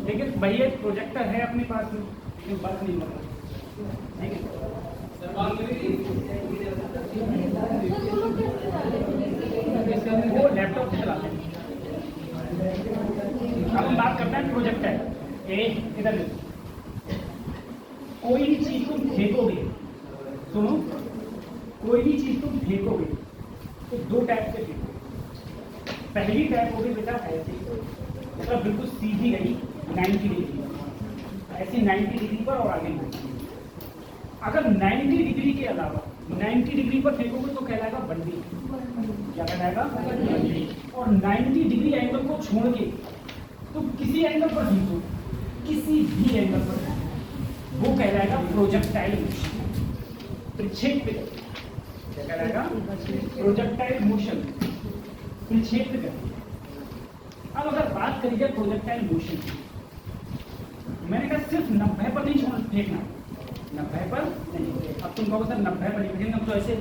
लेकिन भैया प्रोजेक्टर है अपने पास में, लेकिन बात नहीं होगा, ठीक है। वो लैपटॉप से चलाते हैं। अब हम बात करते हैं प्रोजेक्टर। इधर कोई भी चीज तुम फेंकोगे, सुनो, कोई भी चीज तुम फेंकोगे तो दो टाइप से फेंकोगे। पहली टाइप होगी बेटा ऐसी, मतलब बिल्कुल सीधी गई 90 डिग्री, ऐसी 90 डिग्री पर और आगे बढ़ती। अगर 90 डिग्री के अलावा 90 डिग्री पर फेंकोगे तो कहलाएगा बंदी, क्या कहलाएगा बंदी। और 90 डिग्री एंगल को छोड़ के तो किसी एंगल पर फेंको, किसी भी एंगल पर फेंको, वो कहलाएगा प्रोजेक्टाइल प्रक्षेप्य, क्या कहलाएगा प्रोजेक्टाइल मोशन, प्रक्षेप्य। अब अगर बात करी जाए प्रोजेक्टाइल मोशन, मैंने कहा सिर्फ 90 पर नहीं छोड़ फेंकना, 90 पर नहीं। अब तुम कहोगे सर 90 पर नहीं फेंकेंगे, हम तो ऐसे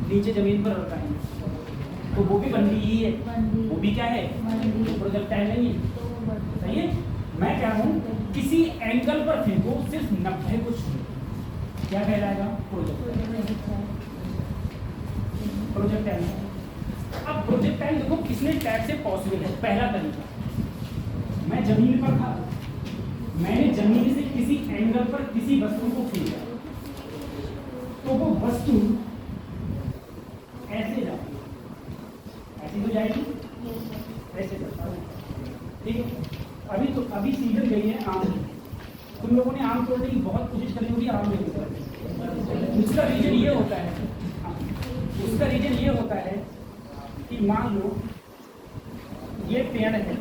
नीचे जमीन पर रखेंगे, तो वो भी बंदी ही है, वो भी क्या है, वो प्रोजेक्टाइल नहीं है, सही है। मैं कह रहा हूँ किसी एंगल पर फेंको, सिर्फ 90 को छू, क्या कहलाएगा प्रोजेक्टाइल। अब प्रोजेक्टाइल देखो कितने टाइप से पॉसिबल है। पहला तरीका, मैं जमीन पर था, मैंने जमीन से किसी एंगल पर किसी वस्तु को फेंका, तो वो वस्तु ऐसे जाती है, ऐसी तो जाएगी, ऐसे जाता है, ठीक है। अभी सीजन गई है आम की, तुम लोगों ने आम तोड़ने की बहुत कोशिश करी होगी, आम नहीं निकलती। उसका रीजन ये होता है, उसका रीजन ये होता है कि मान लो ये पेड़ है,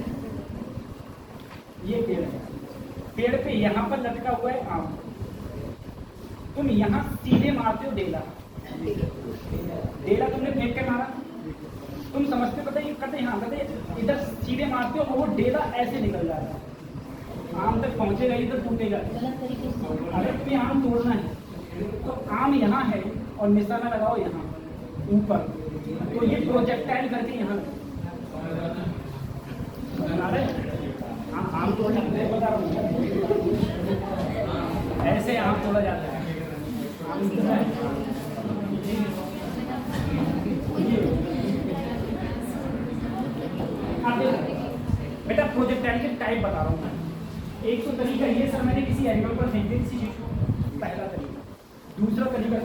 ये पेड़ है, पेड़ पे यहाँ पर लटका हुआ है आम, तुम यहाँ सीधे मारते हो डेला, डेला तुमने फेंक के मारा, तुम समझते हो, कहते करते यहाँ कहते इधर सीधे मारते हो और वो डेला ऐसे निकल जाता है, आम तक पहुंचेगा, इधर टूटेगा। अगर तुम्हें आम तोड़ना है तो काम यहाँ है और निशाना लगाओ यहाँ ऊपर, तो ये प्रोजेक्टाइल करके यहाँ बना रहे हाँ, आम तोड़ बता रहा हूँ ऐसे आम तोड़ा जाता है। आप बेटा प्रोजेक्टाइल के टाइप बता रहा हूँ मैं। एक तो तरीका ये सर मैंने किसी एंगल पर फेंक दी किसी चीज को, पहला तरीका। दूसरा तरीका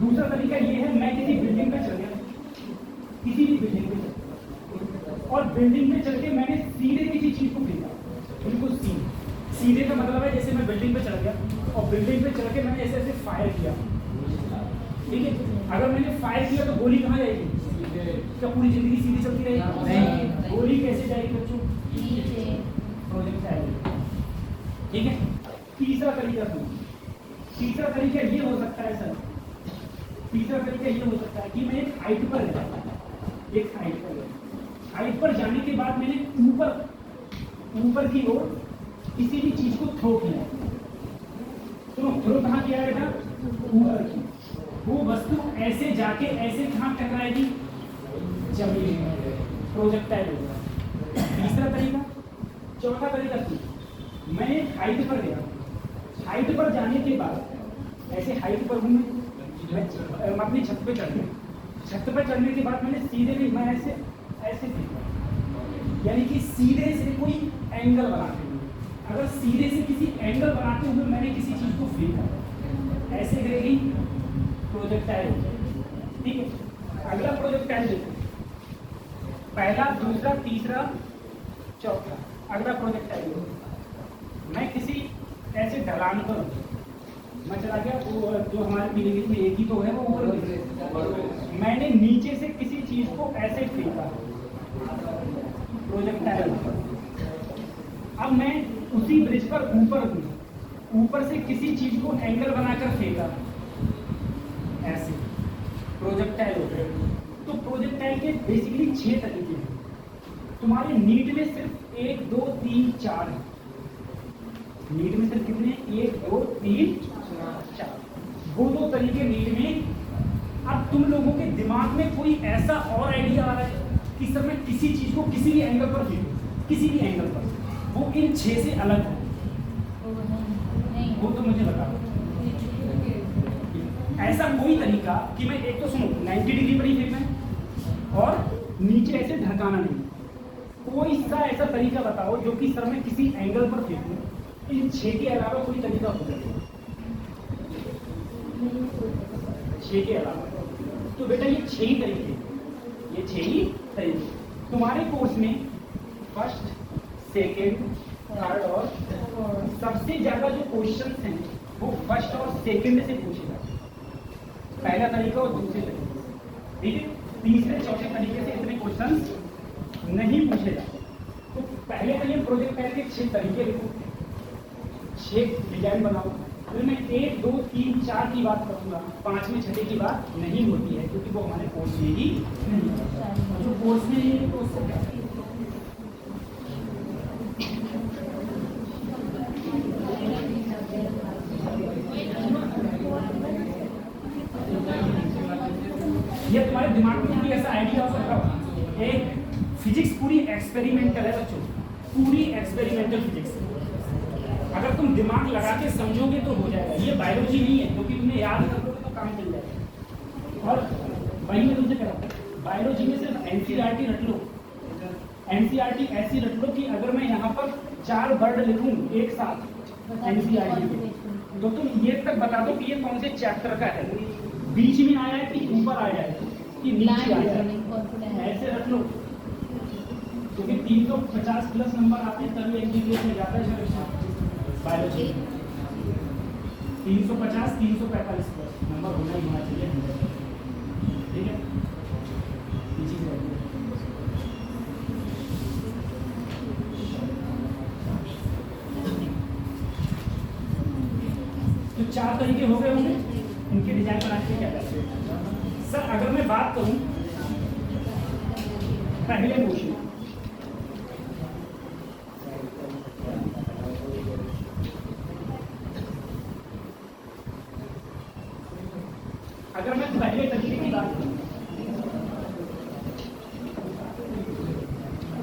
दूसरा तरीका ये है मैं किसी बिल्डिंग पे चल गया, किसी भी बिल्डिंग पे चल, और बिल्डिंग में चल के मैंने सीधे किसी चीज को फेंका, बिल्कुल सीधे का मतलब है जैसे मैं बिल्डिंग पे चल गया और बिल्डिंग पे चल के मैंने ऐसे ऐसे फायर किया, ठीक है। अगर मैंने फायर किया तो गोली कहाँ जाएगी? क्या पूरी जिंदगी सीधी चलती रहेगी? नहीं। गोली कैसे जाएगी बच्चों? प्रोजेक्टाइल, ठीक है। तीसरा तरीका सुनो, तीसरा तरीका ये हो सकता है सर, तीसरा तरीका ये हो सकता है कि मैं एक हाइट पर गया, एक हाइट पर गया, हाइट पर जाने के बाद मैंने ऊपर की ओर किसी भी चीज को थ्रो किया। तो थ्रो कहाँ किया बेटा? ऊपर की। वो वस्तु ऐसे जाके ऐसे कहाँ टकराएगी? जमीन में, प्रोजेक्टाइल होगा। तीसरा तरीका। चौथा तरीका मैं एक हाइट पर गया, हाइट पर जाने के बाद ऐसे हाइट पर हूँ मैं अपनी छत पे चढ़ गया, छत पर चढ़ने के बाद मैंने सीधे भी मैं ऐसे ऐसे फेंका, यानी कि सीधे से कोई एंगल बनाते हुए, अगर सीधे से किसी एंगल बनाते हुए मैंने किसी चीज को फेंका, ऐसे गिरेगी, प्रोजेक्टाइल हो जाएगी, ठीक है। अगला प्रोजेक्टाइल देखो, पहला, दूसरा, तीसरा, चौथा। अगला प्रोजेक्टाइल मैं किसी ऐसे ढलान पर मैं चला गया, वो जो हमारे पीलीभीत में एक ही तो है वो ऊपर, मैंने नीचे से किसी चीज को ऐसे फेंका, प्रोजेक्टाइल। अब मैं उसी ब्रिज पर ऊपर हूँ, ऊपर से किसी चीज को एंगल बनाकर फेंका, ऐसे प्रोजेक्टाइल हो गया। तो प्रोजेक्टाइल के बेसिकली 6 तरीके हैं। तुम्हारे नीट में सिर्फ 1 2 3 4 है। नीट में सिर्फ कितने? 1 2 3 4। वो 2 तरीके नीट में। अब तुम लोगों के दिमाग में कोई ऐसा और आइडिया आ रहा है कि सर मैं किसी चीज को किसी भी एंगल पर फेंकूं, किसी भी एंगल पर, वो इन 6 से अलग है, वो तो मुझे बताओ। ऐसा कोई तरीका कि मैं एक तो सुनो 90 डिग्री पर ही फेंकना है और नीचे ऐसे ढकाना नहीं, कोई सा ऐसा तरीका बताओ जो कि सर मैं किसी एंगल पर फेंकूं, इन 6 के अलावा कोई तरीका हो जाए, 6 के अलावा। तो बेटा ये 6 ही तरीके, ये 6 ही तरीके तुम्हारे कोर्स में फर्स्ट, सेकेंड, थर्ड और सबसे ज्यादा जो क्वेश्चन हैं वो फर्स्ट और सेकेंड से पूछे जाते हैं, पहला तरीका और दूसरे तरीके, ठीक है। तीसरे चौथे तरीके से इतने क्वेश्चन नहीं पूछे जाते। तो पहले तो ये प्रोजेक्टाइल के 6 तरीके लिखो, 6 डिजाइन बनाओ, फिर मैं 1 2 3 4 की बात करूंगा, 5 में 6 की बात नहीं होती है क्योंकि वो हमारे कोर्स में ही नहीं होता, जो कोर्स में ही है तो उससे क्या। ये तुम्हारे दिमाग में भी ऐसा आइडिया हो सकता है, एक फिजिक्स पूरी एक्सपेरिमेंटल है बच्चों, पूरी एक्सपेरिमेंटल फिजिक्स। अगर तुम दिमाग लगा के समझोगे तो हो जाएगा। ये बायोलॉजी नहीं है क्योंकि तुम्हें याद कर लोगे तो काम चल जाएगा। और वही मैं तुमसे कह रहा हूँ, बायोलॉजी में सिर्फ एनसीईआरटी रट लो, एनसीईआरटी ऐसी रट लो कि अगर मैं यहाँ पर 4 वर्ड लिखूँ एक साथ एनसीईआरटी में, तो तुम ये तक बता दो कि ये कौन से चैप्टर का है, बीच में आया है कि ऊपर आया है कि नीचे आया है, ऐसे रख लो। क्योंकि 350 प्लस नंबर आते हैं तभी एमबीबीएस में जाता है बायोलॉजी। 350 345 प्लस नंबर होना ही होना चाहिए, ठीक है। तो 4 तरीके हो गए होंगे, इनके डिजाइन बनाने के क्या करते हैं सर। अगर मैं बात करूं पहले क्वेश्चन,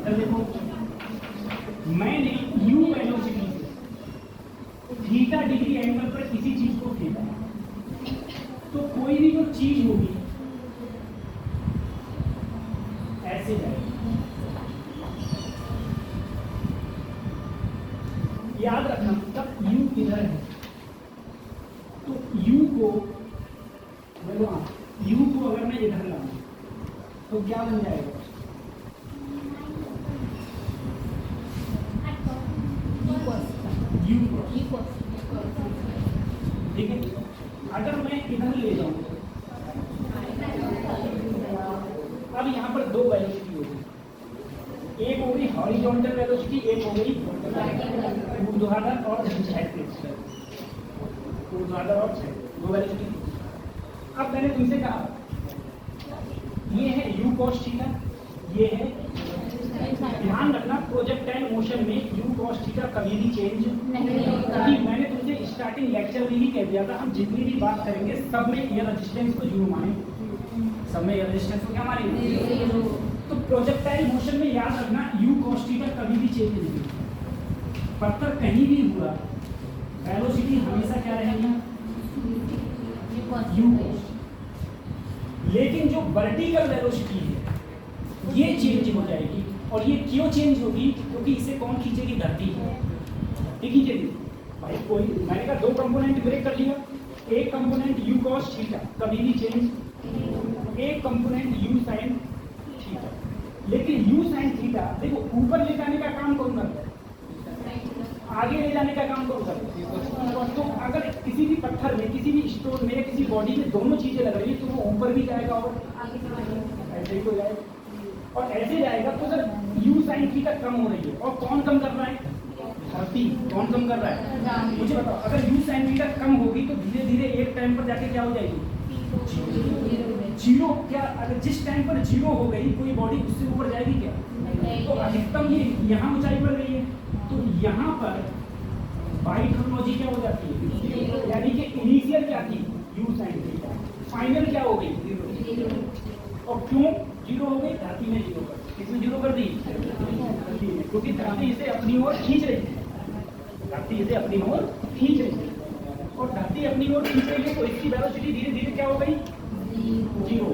इधर देखो, मैंने u वेलोसिटी से थीटा डिग्री एंगल पर किसी चीज को फेंका, तो कोई भी जो चीज होगी ऐसे जाएगी। याद रखना तब u इधर है, तो u को अगर मैं इधर लाऊं तो क्या बन जाएगा? ठीक है, अगर मैं इधर ले जाऊं, अब यहाँ पर दो वेलोसिटी होगी, एक हो गई हॉरिजॉन्टल वेलोसिटी, एक हो गई ऊर्ध्वाधर और क्षैतिज, ऊर्ध्वाधर और क्षैतिज, दो वेलोसिटी। अब मैंने तुमसे कहा ये है u cos थीटा, ये है, ध्यान रखना प्रोजेक्टाइल मोशन में u cos थीटा कभी भी चेंज नहीं होता। मैंने तुमसे स्टार्टिंग लेक्चर में ही कह दिया था, हम जितनी भी बात करेंगे सब में ये रेजिस्टेंस को जीरो माने, सब में ये रेजिस्टेंस को क्या मानेंगे? तो प्रोजेक्टाइल मोशन में याद रखना u cos थीटा कभी भी चेंज नहीं होता। पत्थर कहीं भी हुआ, वेलोसिटी हमेशा क्या रहेगी? u cos। लेकिन जो वर्टिकल वेलोसिटी है ये चेंज हो जाएगी, और ये क्यों चेंज होगी? क्योंकि इसे कौन खींचेगी? धरती खींचेगी। भाई कोई, मैंने कहा दो कंपोनेंट ब्रेक कर लिया, एक कंपोनेंट u cos थीटा कभी भी चेंज, एक कंपोनेंट u sin थीटा। लेकिन u sin थीटा देखो ऊपर ले जाने का काम कौन करता है? आगे ले जाने का काम कौन करता है? तो अगर किसी भी पत्थर में, किसी भी स्टोन में, किसी बॉडी में दोनों चीजें लग रही है तो वो ऊपर भी जाएगा और ऐसे ही हो जाएगा, और ऐसे जाएगा तो सर u sin थीटा कम हो रही है, और कौन कम कर रहा है? धरती। कौन कम कर रहा है? मुझे बताओ, अगर u sin थीटा कम होगी तो धीरे धीरे एक टाइम पर जाके क्या हो जाएगी? जीरो। क्या अगर जिस टाइम पर जीरो हो गई कोई बॉडी उससे ऊपर जाएगी क्या? तो अधिकतम ये यहाँ ऊंचाई पर गई है, तो यहाँ पर बाई टर्मिनोलॉजी क्या हो जाती है? यानी कि इनिशियल क्या थी? u sin थीटा, फाइनल क्या हो गई? और क्यों जीरो हो गई? धरती ने जीरो कर दी। किसने जीरो कर दी? धरती ने, क्योंकि धरती इसे अपनी ओर खींच रही है, धरती इसे अपनी ओर खींच रही है, और धरती अपनी ओर खींच रही है तो इसकी वेलोसिटी धीरे धीरे क्या हो गई? जीरो।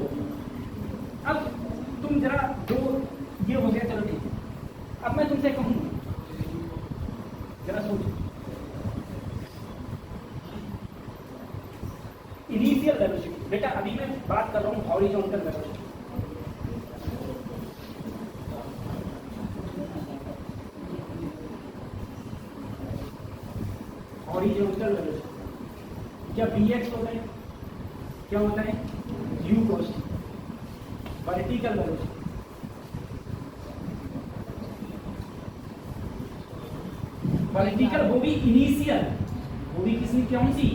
अब तुम जरा दो, ये हो गया, चलो ठीक है। अब मैं तुमसे कहूँ जरा सोचो, इनिशियल वेलोसिटी, बेटा अभी मैं बात कर रहा हूँ हॉरिजॉन्टल वेलोसिटी, हॉरिजॉन्टल वेलोसिटी क्या bx होता है? क्या होता है? u cos। Vertical velocity vertical वो भी इनिशियल, वो भी किसने कौन सी?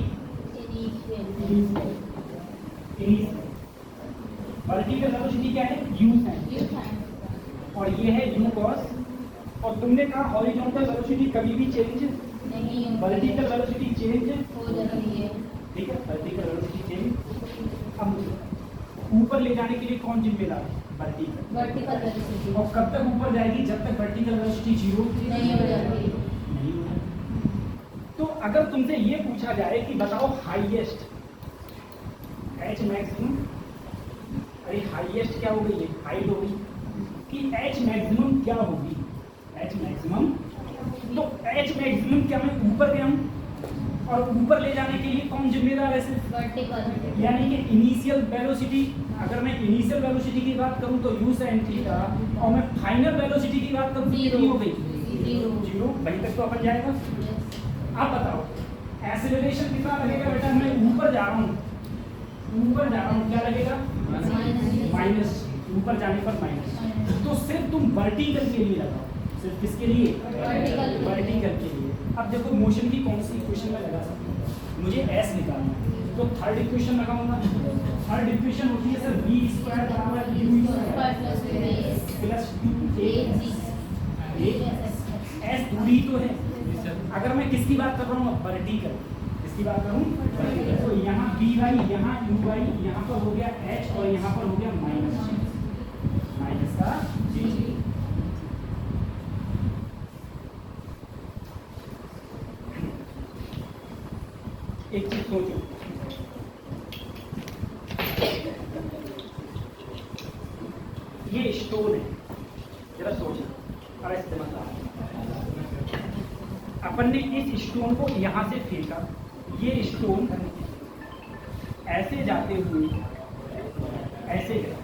वर्टिकल वेलोसिटी क्या है? u sin, और ये है u cos। और तुमने कहा हॉरिजॉन्टल वेलोसिटी कभी भी चेंज नहीं, वर्टिकल वेलोसिटी चेंज हो जाती है। ठीक है, वर्टिकल वेलोसिटी चेंज। अब ऊपर ले जाने के लिए कौन जिम्मेदार है? Vertical velocity. और कब तक ऊपर जाएगी? जब तक वर्टिकल वेलोसिटी जीरो नहीं हो जाती। तो अगर तुमसे ये पूछा जाए कि बताओ हाईएस्ट एच मैक्सिमम, अरे हाईएस्ट क्या हो गई? हाइट हो गई, कि एच मैक्सिमम क्या होगी? एच मैक्सिमम, तो एच मैक्सिमम क्या मैं ऊपर गया हूँ, और ऊपर ले जाने के लिए कौन जिम्मेदार है? सिर्फ वर्टिकल, यानी कि इनिशियल वेलोसिटी। अगर मैं इनिशियल वेलोसिटी की बात करूँ तो u sin थीटा, और मैं फाइनल वेलोसिटी की बात करूँ तो कितनी हो गई? जीरो। वहीं तक तो अपन जाएगा। आप बताओ एक्सेलरेशन कितना लगेगा? बेटा मैं ऊपर जा रहा हूँ, ऊपर जा रहा हूँ, क्या लगेगा? माइनस, ऊपर जाने पर माइनस। तो सिर्फ तुम वर्टिकल के लिए लगाओ, सिर्फ किसके लिए? वर्टिकल के लिए। अब देखो मोशन की कौन सी इक्वेशन में लगा सकते हैं? मुझे एस निकालना है, तो थर्ड इक्वेशन लगाऊंगा। थर्ड इक्वेशन होती है सर v स्क्वायर बराबर u प्लस 2a। एस दूरी तो है। अगर मैं किसकी बात कर रहा हूँ? वर्टिकल। किसकी बात करूँ? वर्टिकल। तो यहाँ बी वाई, यहाँ यू वाई, यहाँ पर हो गया एच, और यहाँ पर हो गया माइनस का जी। एक चीज सोचो, ये स्टोन है, जरा सोचना और ऐसे दिमाग लगाओ। अपन ने इस स्टोन को यहां से फेंका, ये स्टोन ऐसे जाते हुए ऐसे गया,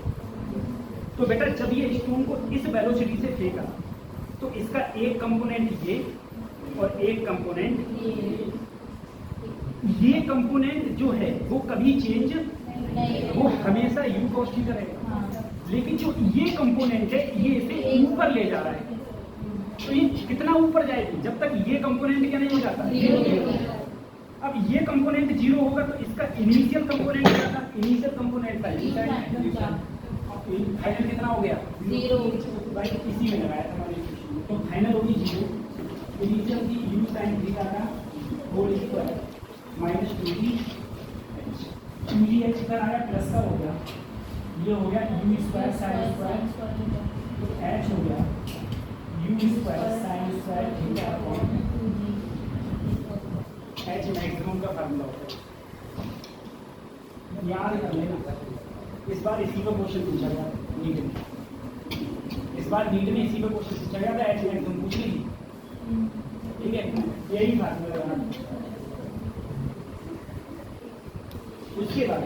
तो बेटा जब ये स्टोन को इस वेलोसिटी से फेंका तो इसका एक कंपोनेंट ये और एक कंपोनेंट ये कंपोनेंट जो है वो कभी चेंज, वो हमेशा u cos थीटा रहेगा, लेकिन जो ये कंपोनेंट है ये इसे ऊपर ले जा रहा है, तो ये कितना ऊपर जाएगी जब तक ये कंपोनेंट क्या नहीं हो जाता। अब ये कंपोनेंट जीरो होगा तो इसका इनिशियल कंपोनेंट क्या था, इनिशियल कंपोनेंट था फाइनल कितना हो गया जीरो, भाई इसी में लगाया था मैंने, तो फाइनल होगी जीरो, इनिशियल की u sin थीटा का होल स्क्वायर माइनस 2g इधर आया प्लस का हो गया, ये हो गया u स्क्वायर sin स्क्वायर, तो h हो गया u square sin square theta upon h maximum का फार्मूला होता है, याद कर लेना। इस बार इसी का क्वेश्चन पूछा गया नीट में, इस बार नीट में इसी का क्वेश्चन पूछा गया था, h मैक्सिमम पूछ ली, ठीक है, यही फार्मूला लगाना। उसके बाद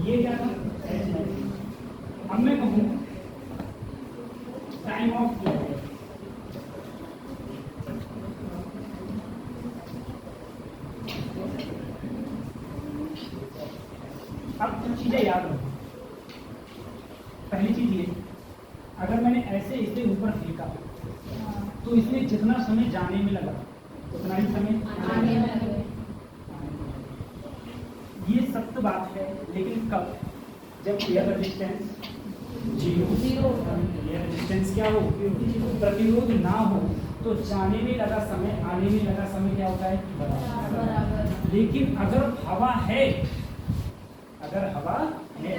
ये क्या था h मैक्सिमम, अब मैं कहूँ टाइम ऑफ फ्लाइट, अब कुछ चीजें याद रखो। पहली चीज ये, अगर मैंने ऐसे इसे ऊपर फेंका तो इसमें जितना समय जाने में लगा उतना ही समय आने में लगे। ये सत्य बात है, लेकिन कब, जब air resistance zero, air resistance क्या हो, प्रतिरोध ना हो, तो जाने में लगा समय आने में लगा समय क्या होता है बराबर। लेकिन अगर हवा है, अगर हवा है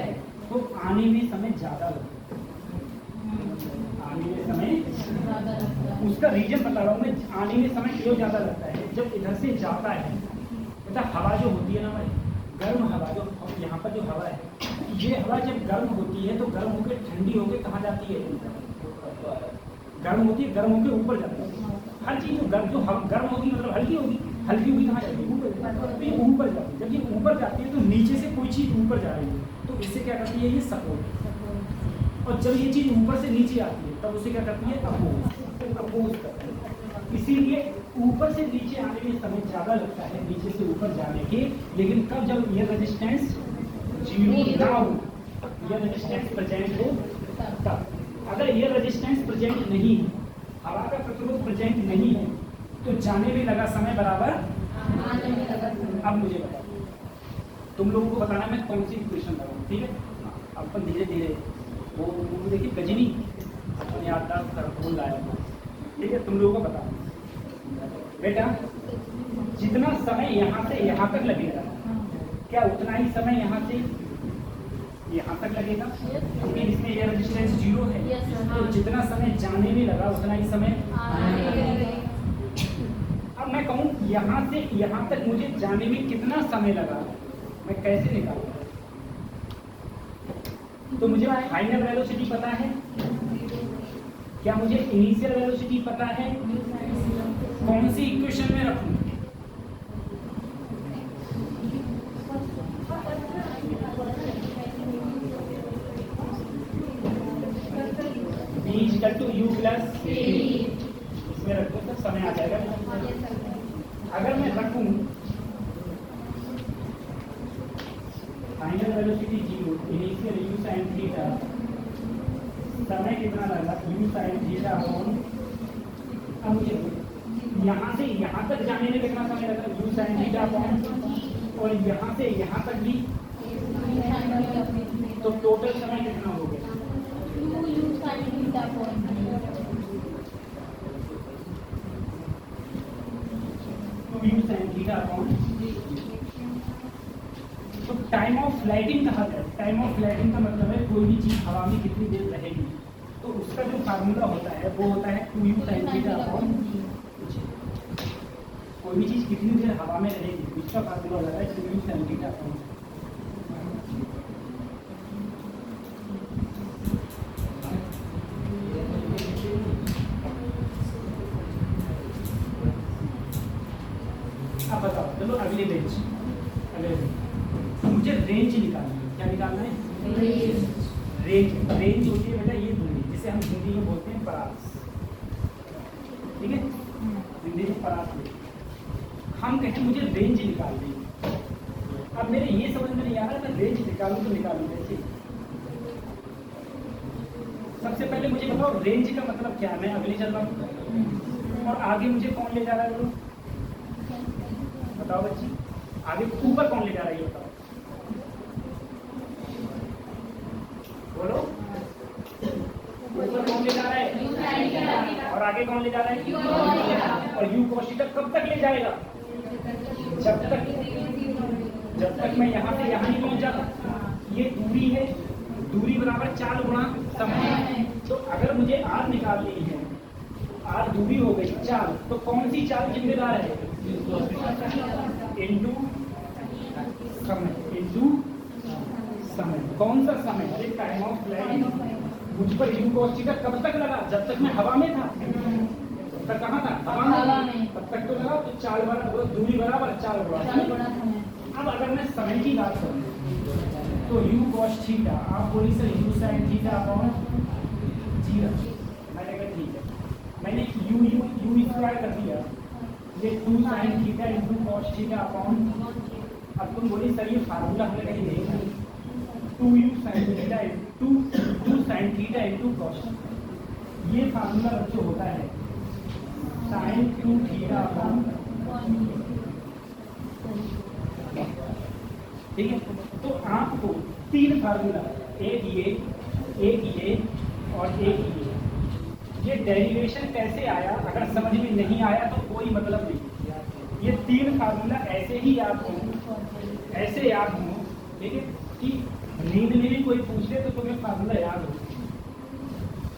तो आने में समय ज्यादा लगता है, आने में समय ज्यादा लगता है। उसका रीजन बता रहा हूँ मैं, आने में समय क्यों ज्यादा लगता है, जब इधर से जाता है मतलब हवा जो होती है ना भाई, गर्म हवा जो यहाँ पर जो हवा है, ये हवा जब गर्म होती है तो गर्म होकर ठंडी होकर कहाँ जाती है, गर्म होती है, गर्म होकर ऊपर जाती है। हर चीज जो गर्म होगी मतलब हल्की होगी, हल्की होगी कहाँ जाती है, तो ये ऊपर जाती है। जब ये ऊपर जाती है तो नीचे से कोई चीज ऊपर जा रही है तो इससे क्या करती है, ये सपोर्ट, और जब ये चीज ऊपर से नीचे आती है तब उसे क्या करती है, अपोज करती है। इसीलिए ऊपर से नीचे आने में समय ज्यादा लगता है नीचे से ऊपर जाने के, लेकिन कब, जब एयर रेजिस्टेंस जीरो ना हो, एयर रेजिस्टेंस प्रेजेंट हो तब। अगर एयर रेजिस्टेंस प्रेजेंट नहीं, हवा का प्रतिरोध प्रेजेंट नहीं है, तो जाने में लगा समय बराबर आने में लगा समय। अब मुझे बताओ, तुम लोगों को बताना मैं कौन सी इक्वेशन लगाऊं, ठीक है। अपन धीरे धीरे वो देखिए गजनी अपने याददाश्त कर भूल रहा है, ठीक है, तुम लोगों को बताओ बेटा, जितना समय यहाँ से यहाँ तक लगेगा क्या उतना ही समय यहाँ से यहाँ तक लगेगा, क्योंकि इसमें एयर रेजिस्टेंस जीरो है, तो जितना समय जाने में लगा उतना ही समय आने में लगे। अब मैं कहूँ यहाँ से यहाँ तक मुझे जाने में कितना समय लगा, मैं कैसे निकालूँ, तो मुझे फाइनल वेलोसिटी पता है, क्या मुझे इनिशियल वेलोसिटी पता है, कौन सी इक्वेशन में रखूँ, टू यू प्लस इसमें रखो तो समय आ जाएगा। अगर मैं रखूं final velocity zero, initial you sine theta, समय कितना लगा यू साइन थीटा अपॉन, अब मुझे यहाँ से यहाँ तक जाने में कितना समय लगा यू साइन थीटा अपॉन, और यहाँ से यहाँ तक भी, तो टोटल समय कितना हो गया, you sine theta upon you sine theta upon. तो टाइम ऑफ फ्लाइटिंग कहा जाए, टाइम ऑफ फ्लाइटिंग का मतलब है कोई भी चीज हवा में कितनी देर रहेगी, तो उसका जो फार्मूला होता है वो होता है 2u sin थीटा अपॉन, कोई भी चीज़ कितनी देर हवा में रहेगी उसका फार्मूला हो जाता है 2u sin थीटा अपॉन अब बताओ चलो अगले रेंज मुझे रेंज निकालनी है। क्या निकालना है? रेंज रेंज होती है बेटा ये दूरी जिसे हम हिंदी में बोलते हैं परास। ठीक है, हिंदी में परास बोलते हैं। हम कहते हैं मुझे रेंज निकालनी है। अब मेरे ये समझ में नहीं आ रहा मैं रेंज निकालूं तो निकालूं कैसे? सबसे पहले मुझे बताओ रेंज का मतलब क्या है? मैं अगली चल रहा हूँ और आगे मुझे कौन ले जा रहा है बोलो? बताओ बच्ची, आगे ऊपर कौन ले जा रहा है ये बताओ? बोलो, ऊपर कौन ले जा रहा है और आगे कौन ले जा रहा है? और u cos थीटा कब तक ले जाएगा? जब तक मैं यहाँ से यहाँ नहीं पहुँच जाता। ये दूरी है, दूरी बराबर 4 गुणा समय। तो अगर मुझे r निकालनी है, r दूरी हो गई 4, तो कौन सी 4 जिम्मेदार है? इंटू समय। कौन सा समय? अरे टाइम ऑफ फ्लाइट। मुझ पर u cos थीटा कब तक लगा? जब तक मैं हवा में था। तब तक कहाँ था? हवा में। तब तक तो लगा। तो 4 बराबर दूरी बराबर 4 गुणा। अब अगर मैं समय की बात करूँ तो u cos थीटा, आप बोली sir u sin theta upon 0। मैंने कहा ठीक है, मैंने u स्क्वायर कर दिया, ये 2 sin theta into cos theta upon. अब तुम बोली सर ये फार्मूला हमने कहीं देखा है, 2u sin theta into 2 sin theta into cos। ये फार्मूला जो होता है sin 2 थीटा अपॉन। ठीक है, तो आपको 3 फार्मूला, एक ये और एक ये डेरिवेशन कैसे आया अगर समझ में नहीं आया तो कोई मतलब नहीं। ये 3 फार्मूला ऐसे ही याद हों, ऐसे याद हों, ठीक है, कि नींद में भी कोई पूछ ले तो तुम्हें फार्मूला याद हो।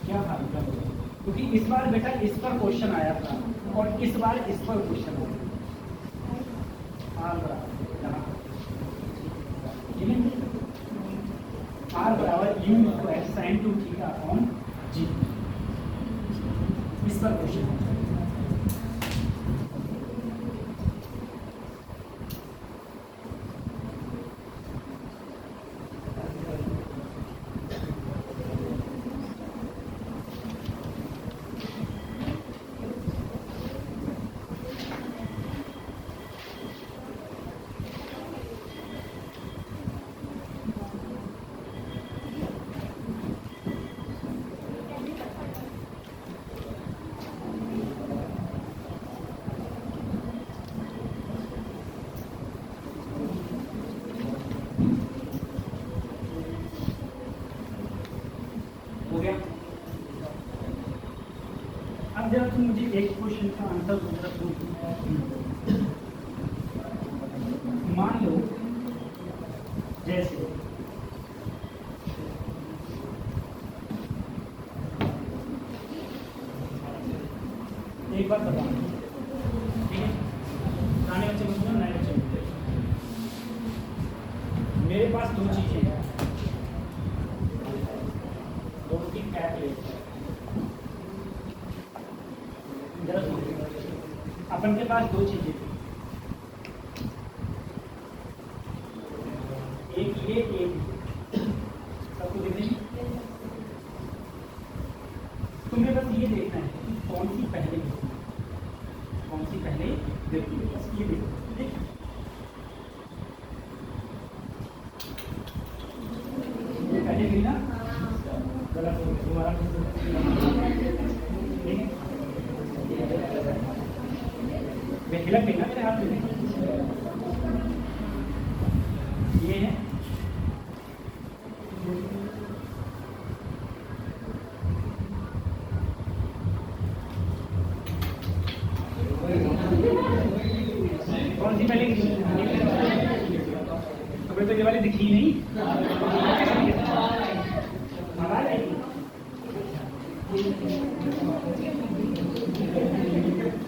क्या फार्मूला होगा? क्योंकि इस बार बेटा इस पर क्वेश्चन आया था और इस बार इस पर क्वेश्चन आया। R बराबर u square sin 2 theta upon g। इस पर क्वेश्चन है। हो गया? अब जरा तुम मुझे एक क्वेश्चन का आंसर दो। मान लो जैसे एक बात बताओ, ठीक है, पुराने बच्चे को सुनो, नए बच्चे को। मेरे पास 2 चीजें हैं, दोनों की कैप ले। अपन के पास 2 चीजें थी, एक ये एक सबको दिख रही। तुम्हें बस ये देखना है कि कौन सी पहले गिरती है, कौन सी पहले गिरती है, बस ये देखो। ठीक है, ये पहले गिरी ना, गलत हो गया दोबारा। हिलक नहीं ना मेरे हाथ में, ये है कौन सी पहले तुम्हें तो ये वाली दिखी नहीं। आवाज आई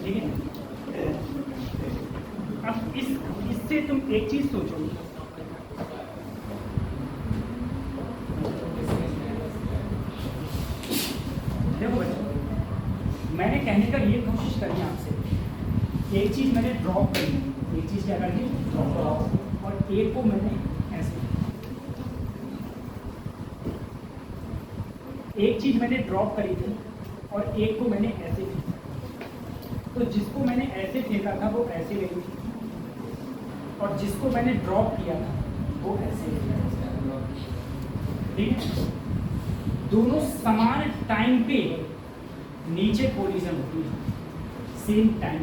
ठीक है, अब इससे तुम एक चीज सोचो, देखो बच्चों, मैंने कहने का ये कोशिश करी आपसे, एक चीज मैंने ड्रॉप करी, एक चीज क्या करी ड्रॉप, और एक को मैंने ऐसे, एक चीज मैंने ड्रॉप करी थी और एक को मैंने ऐसे फेंका। तो जिसको मैंने ऐसे फेंका था वो ऐसे गई थी, और जिसको मैंने ड्रॉप किया था वो ऐसे गया। ठीक है, दोनों समान टाइम पे नीचे पोजीशन होती है, सेम टाइम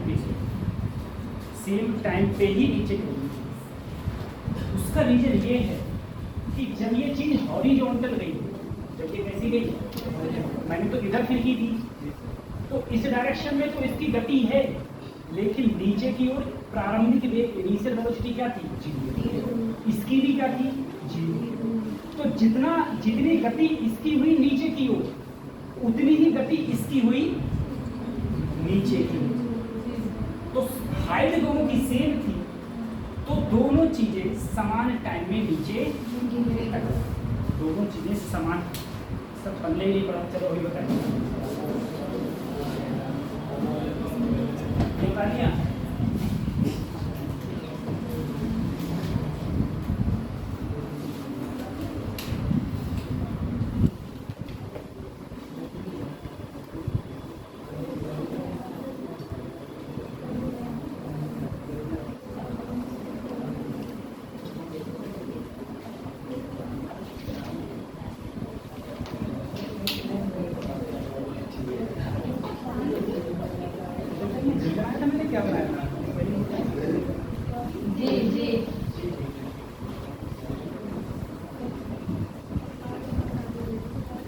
पे ही नीचे पोजीशन। उसका रीजन ये है कि जब ये चीज हॉरिजॉन्टल गई, जब ये कैसी गई, मैंने तो इधर फेंकी थी, तो इस डायरेक्शन में तो इसकी गति है, लेकिन नीचे की ओर प्रारंभिक वेग इनिशियल वेलोसिटी क्या थी, इसकी भी क्या थी, तो जितनी गति इसकी हुई नीचे की ओर, उतनी ही गति इसकी हुई नीचे की ओर। तो हाइट दोनों की सेम थी, तो दोनों चीजें समान टाइम में नीचे, दोनों चीजें समान, सब पल्ले ही पड़ा। चलो अभी बताइए, बता दिया। मैंने क्या बनाया था?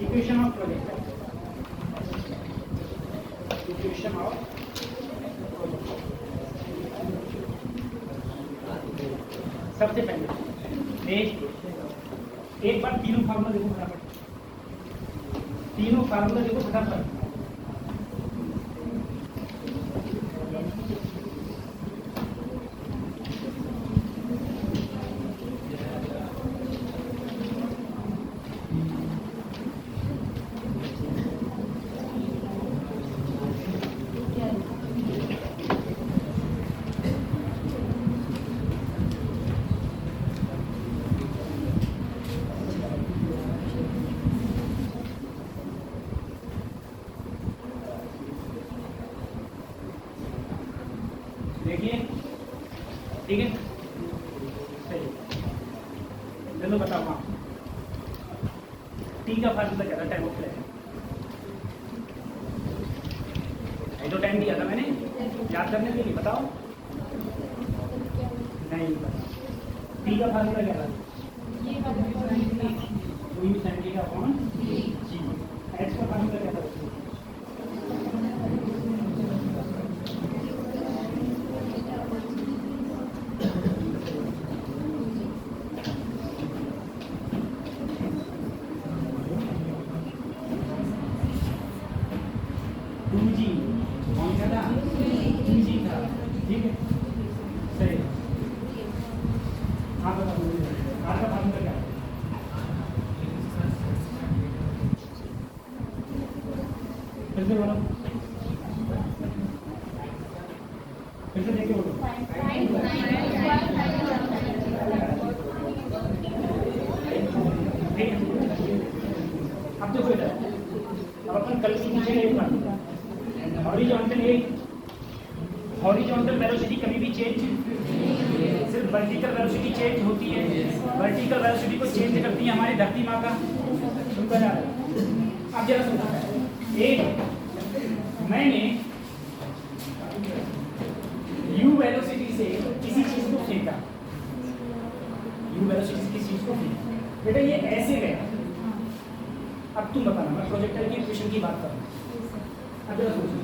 Equation of projectile, equation of सबसे पहले एक बार तीनों फार्मूला देखो फटाफट, तीनों फार्मूला देखो फटाफट। देखिए, ठीक है, सही। चलो बताओ, हाँ, टी का फार्मूला क्या था, टाइम ऑफ फ्लाइट, जो टाइम दिया था मैंने याद करने के लिए, बताओ। नहीं पता, टी का फार्मूला क्या था, का अपॉन जी। एच का फार्मूला क्या था, फिर से बोलो, फिर से देखे बोलो। अब देखो इधर, अब अपन कल की पूछेंगे एक बार, हॉरिजॉन्टल वेलोसिटी कभी भी चेंज, सिर्फ वर्टिकल वेलोसिटी चेंज होती है। वर्टिकल वेलोसिटी को चेंज करती है हमारी धरती माँ का, सुनकर जा रहा है। अब जरा सुनो, एक मैंने u वेलोसिटी से किसी चीज को फेंका, u वेलोसिटी से किसी चीज को फेंका, बेटा ये ऐसे गया। अब तुम बताना, मैं प्रोजेक्टाइल की इक्वेशन की बात कर रहा हूँ। अब जरा सोचो,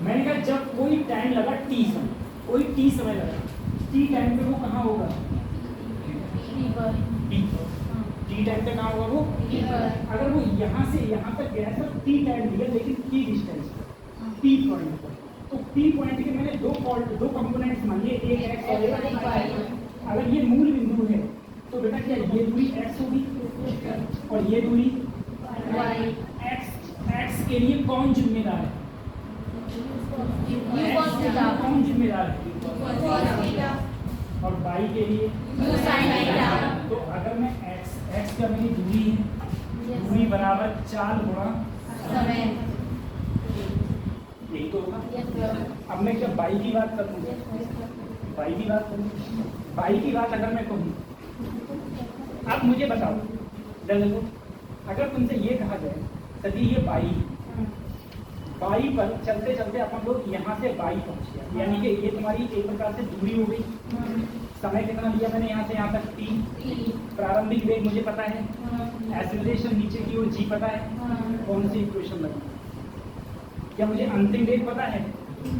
मैंने कहा जब कोई टाइम लगा t समय, कोई t समय लगा, t टाइम पे वो कहाँ होगा, t टाइम पे कहाँ होगा वो, अगर वो यहाँ से यहाँ तक गया तो t टाइम लिया, लेकिन t डिस्टेंस p पॉइंट पर, तो p पॉइंट के मैंने दो दो कंपोनेंट्स मानिए एक एक्स और एक वाई। अगर ये मूल बिंदु है तो बेटा क्या ये दूरी एक्स होगी और ये दूरी वाई। एक्स के लिए कौन जिम्मेदार है? कौन जिम्मेदार है? और वाई के लिए तो अगर मैं एक्स का मेरी दूरी है, दूरी बराबर 4 गुणा समय, यही तो होगा। अब मैं क्या बाई की बात करूँ? बाई की बात करूँ, बाई की बात अगर मैं कहूँ, आप मुझे बताओ देखो, अगर तुमसे ये कहा जाए सदी ये बाई, बाई पर चलते चलते अपन लोग यहाँ से बाई पहुँच गया, यानी कि ये तुम्हारी एक प्रकार से दूरी हो गई। समय कितना लिया मैंने यहाँ से यहाँ तक? 3। प्रारंभिक वेग मुझे पता है, एक्सीलरेशन नीचे की ओर जी पता है, कौन सी इक्वेशन लगी? क्या मुझे अंतिम वेग पता है?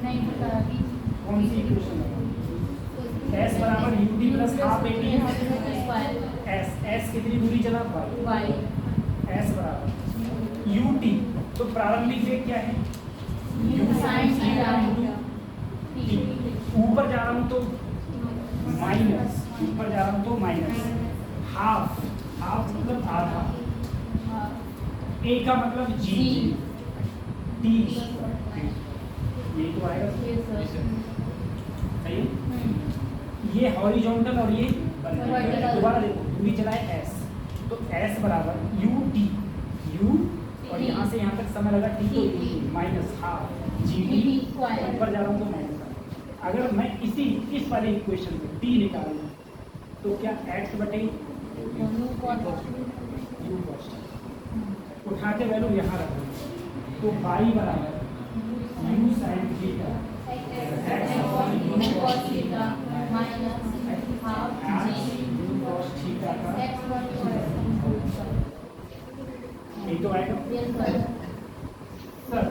नहीं पता अभी। कौन सी इक्वेशन लगी? s बराबर ut plus half eighty. s कितनी दूरी चला? y। s बराबर ut, तो प्रारंभिक वेग क्या है? u sin theta t। ऊपर जा रहा हूँ तो माइनस, ऊपर जा रहा हूँ तो माइनस हाफ, हाफ मतलब आधा, a का मतलब g, t, ये तो आएगा सही। ये हॉरिजॉन्टल और ये वर्टिकल। दोबारा देखो, दूरी चला है s, तो s बराबर ut, u और यहाँ से यहाँ तक समय लगा t, तो माइनस हाफ जी ऊपर जा रहा हूँ तो माइनस। अगर मैं इस वाले इक्वेशन को t निकालूँ तो क्या x बटे u कॉस, उठा के वैल्यू यहाँ रखूँ तो y बराबर u sin theta x u cos theta minus half g u cos theta का ये तो आएगा सर।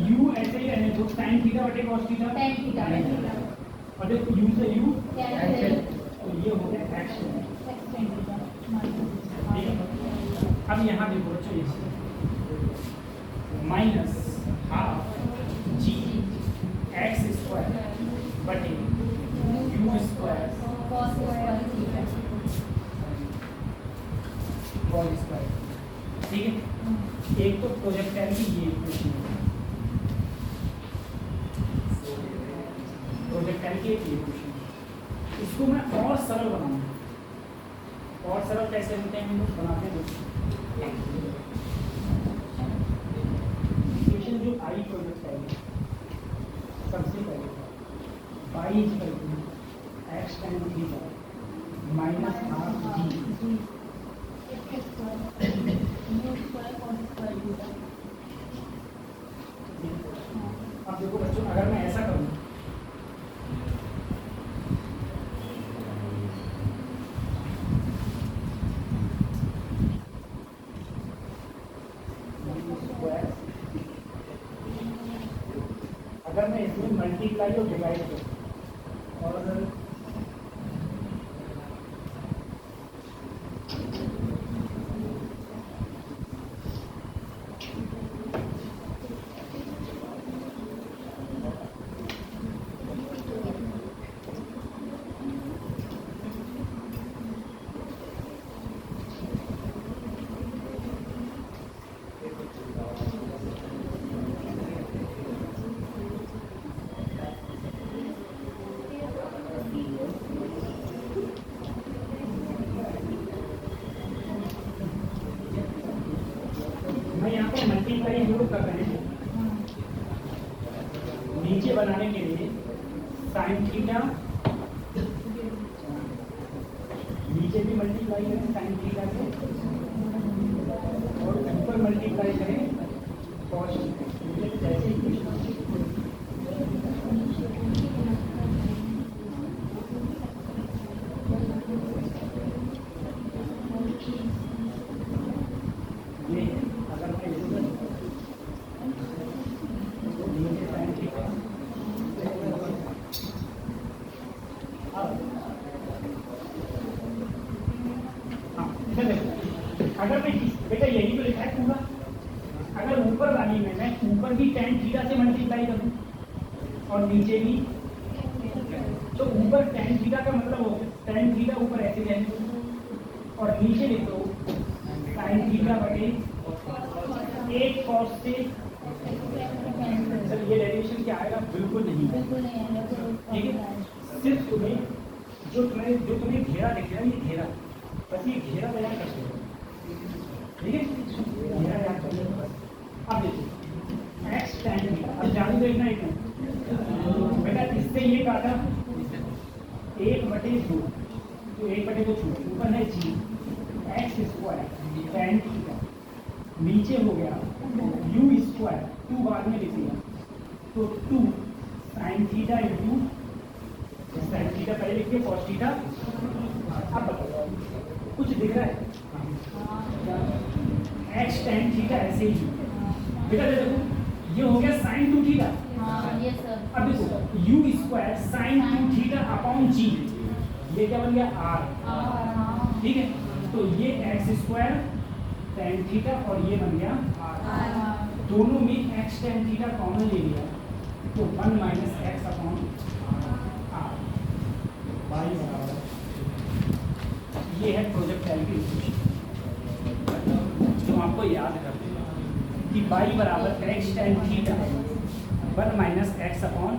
u ऐसे ही रहने दो, sin थीटा बटे cos थीटा, tan थीटा और देखो u से u कैंसिल, तो ये हो गया x। अब यहाँ देखो बच्चों, ये माइनस हाफ जी एक्स स्क्वायर बटे you square cos square theta. Cos square, ठीक है। एक तो प्रोजेक्टाइल की ये इक्वेशन है, प्रोजेक्टाइल की एक इक्वेशन, इसको मैं और सरल बनाऊंगा। और सरल कैसे होते हैं हम लोग बनाते हैं? इक्वेशन जो आई प्रोजेक्टाइल है, सबसे पहले y equal to x time theta minus half g. अब देखो बच्चों, अगर मैं ऐसा करूँ अगर मैं इसमें मल्टीप्लाई और डिवाइड करूँ और मल्टीप्लाई जरूर कर रहे हैं नीचे बनाने के लिए। साइन थीटा नीचे भी मल्टीप्लाई करें साइन थीटा से और ऊपर मल्टीप्लाई करें कॉस जैसे ये अगर मैं अगर मैं बेटा यही तो लिखा है पूरा, अगर ऊपर वाली में मैं ऊपर भी tan थीटा से मल्टीप्लाई करूं और नीचे भी। तो ऊपर tan थीटा का मतलब हो गया tan थीटा ऊपर ऐसे जाएंगे और नीचे लिख दो sin थीटा बटे 1 cos से। सर ये डेरिवेशन क्या आएगा? बिल्कुल नहीं, बिल्कुल नहीं है, ठीक है। सिर्फ तुम्हें जो तुम्हें घेरा दिख रहा है, ये घेरा, बस ये घेरा तैयार कर दो, ठीक है। घेरा याद कर लो बस। अब देखो x tan थीटा, अब जान देखना एक बेटा, इससे ये काटा 1/2, तो 1/2 छूट, ऊपर है g x square tan theta, नीचे हो गया u स्क्वायर, 2 बाद में लिखिएगा, तो 2 sin theta into sin theta पहले लिखिए cos थीटा। अब बताओ कुछ दिख रहा है? x tan थीटा ऐसे ही बेटा, देखो ये हो गया sin 2 थीटा। हाँ ये सर। अब देखो u square sin 2 theta upon g, ये क्या बन गया r, ठीक है। तो ये x स्क्वायर tan थीटा और ये बन गया r, दोनों में x tan थीटा कॉमन ले लिया, तो 1 minus x upon r, y बराबर, ये है प्रोजेक्टाइल की इक्वेशन जो आपको याद करते हैं कि y बराबर x tan theta 1 minus x upon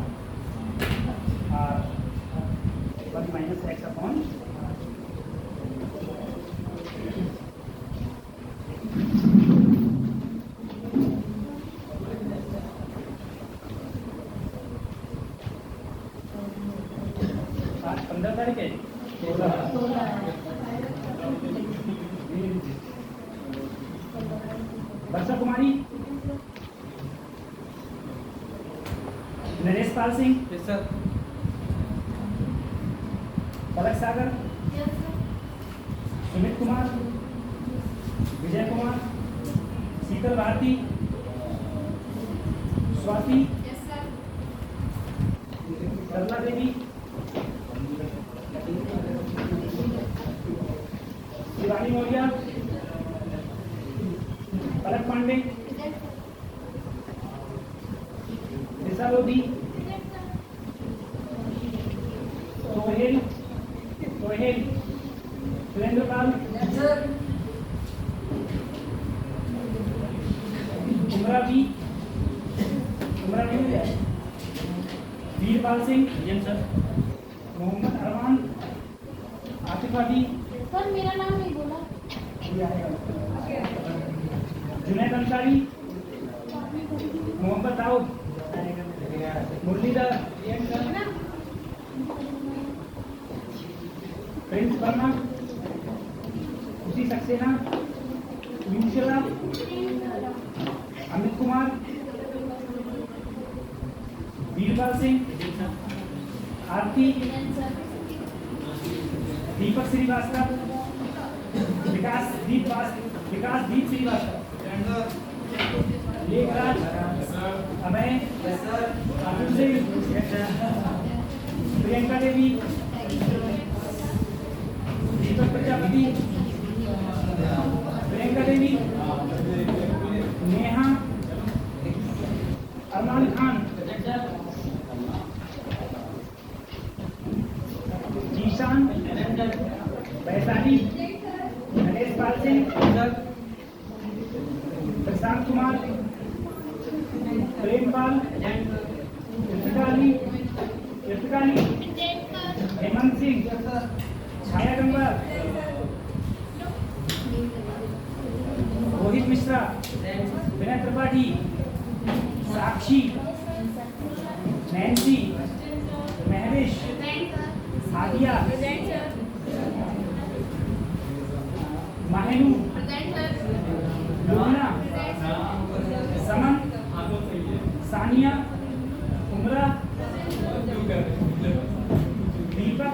r, 1 minus x upon आज 15 तारीख है। वर्षा कुमारी, नरेश पाल सिंह, पलक सागर, सुमित कुमार, विजय कुमार, शीतल भारती, स्वाति, सरला देवी, शिवानी मौर्य, पलक पांडे, निशा लोधी, सोहेल, सुरेंद्र पाल, उमरा भी वीरपाल सिंह, मोहम्मद अरमान, आतिफ अली, सर मेरा नाम नहीं बोला। जुनैद अंसारी, मोहम्मद दाऊद, मुरलीधर, प्रिंस वर्मा, खुशी सक्सेना, यूशला, अमित कुमार, वीरपाल सिंह, आरती, दीपक श्रीवास्तव, विकास दीप श्रीवास्तव, लेखराज, अभय, अतुल सिंह, प्रियंका देवी, दीपक प्रजापति, प्रियंका देवी, नेहा, अरमान खान, जीशान, वैशाली, नरेश पाल सिंह, प्रशांत कुमार, प्रेमपाल, इर्तिकाली, हेमंत सिंह, छाया गंगा, रोहित मिश्रा, विनय त्रिपाठी, साक्षी, नैन्सी, महवेश, हादिया, माहिनू, लुबना, समन, सानिया, उमरा, दीपक,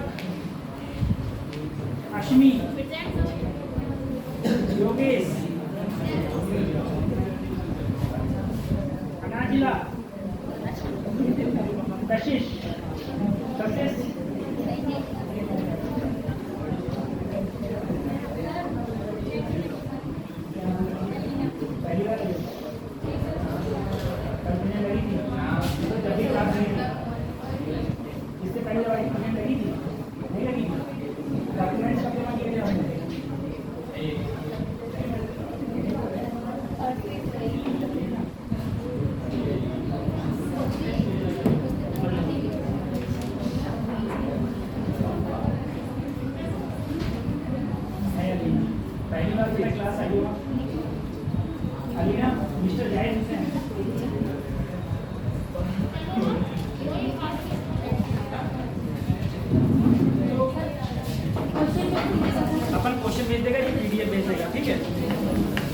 अश्मी, योगेश, अनाजिला, कशिश, पहली बार कल मैंने लगी थी, तो जब भी क्लास नहीं थी। पहली बार मेरा क्लास आई हो अलीना मिस्टर जाहिद हुसैन अपन क्वेश्चन भेज देगा ये पीडीएफ भेज देगा ठीक है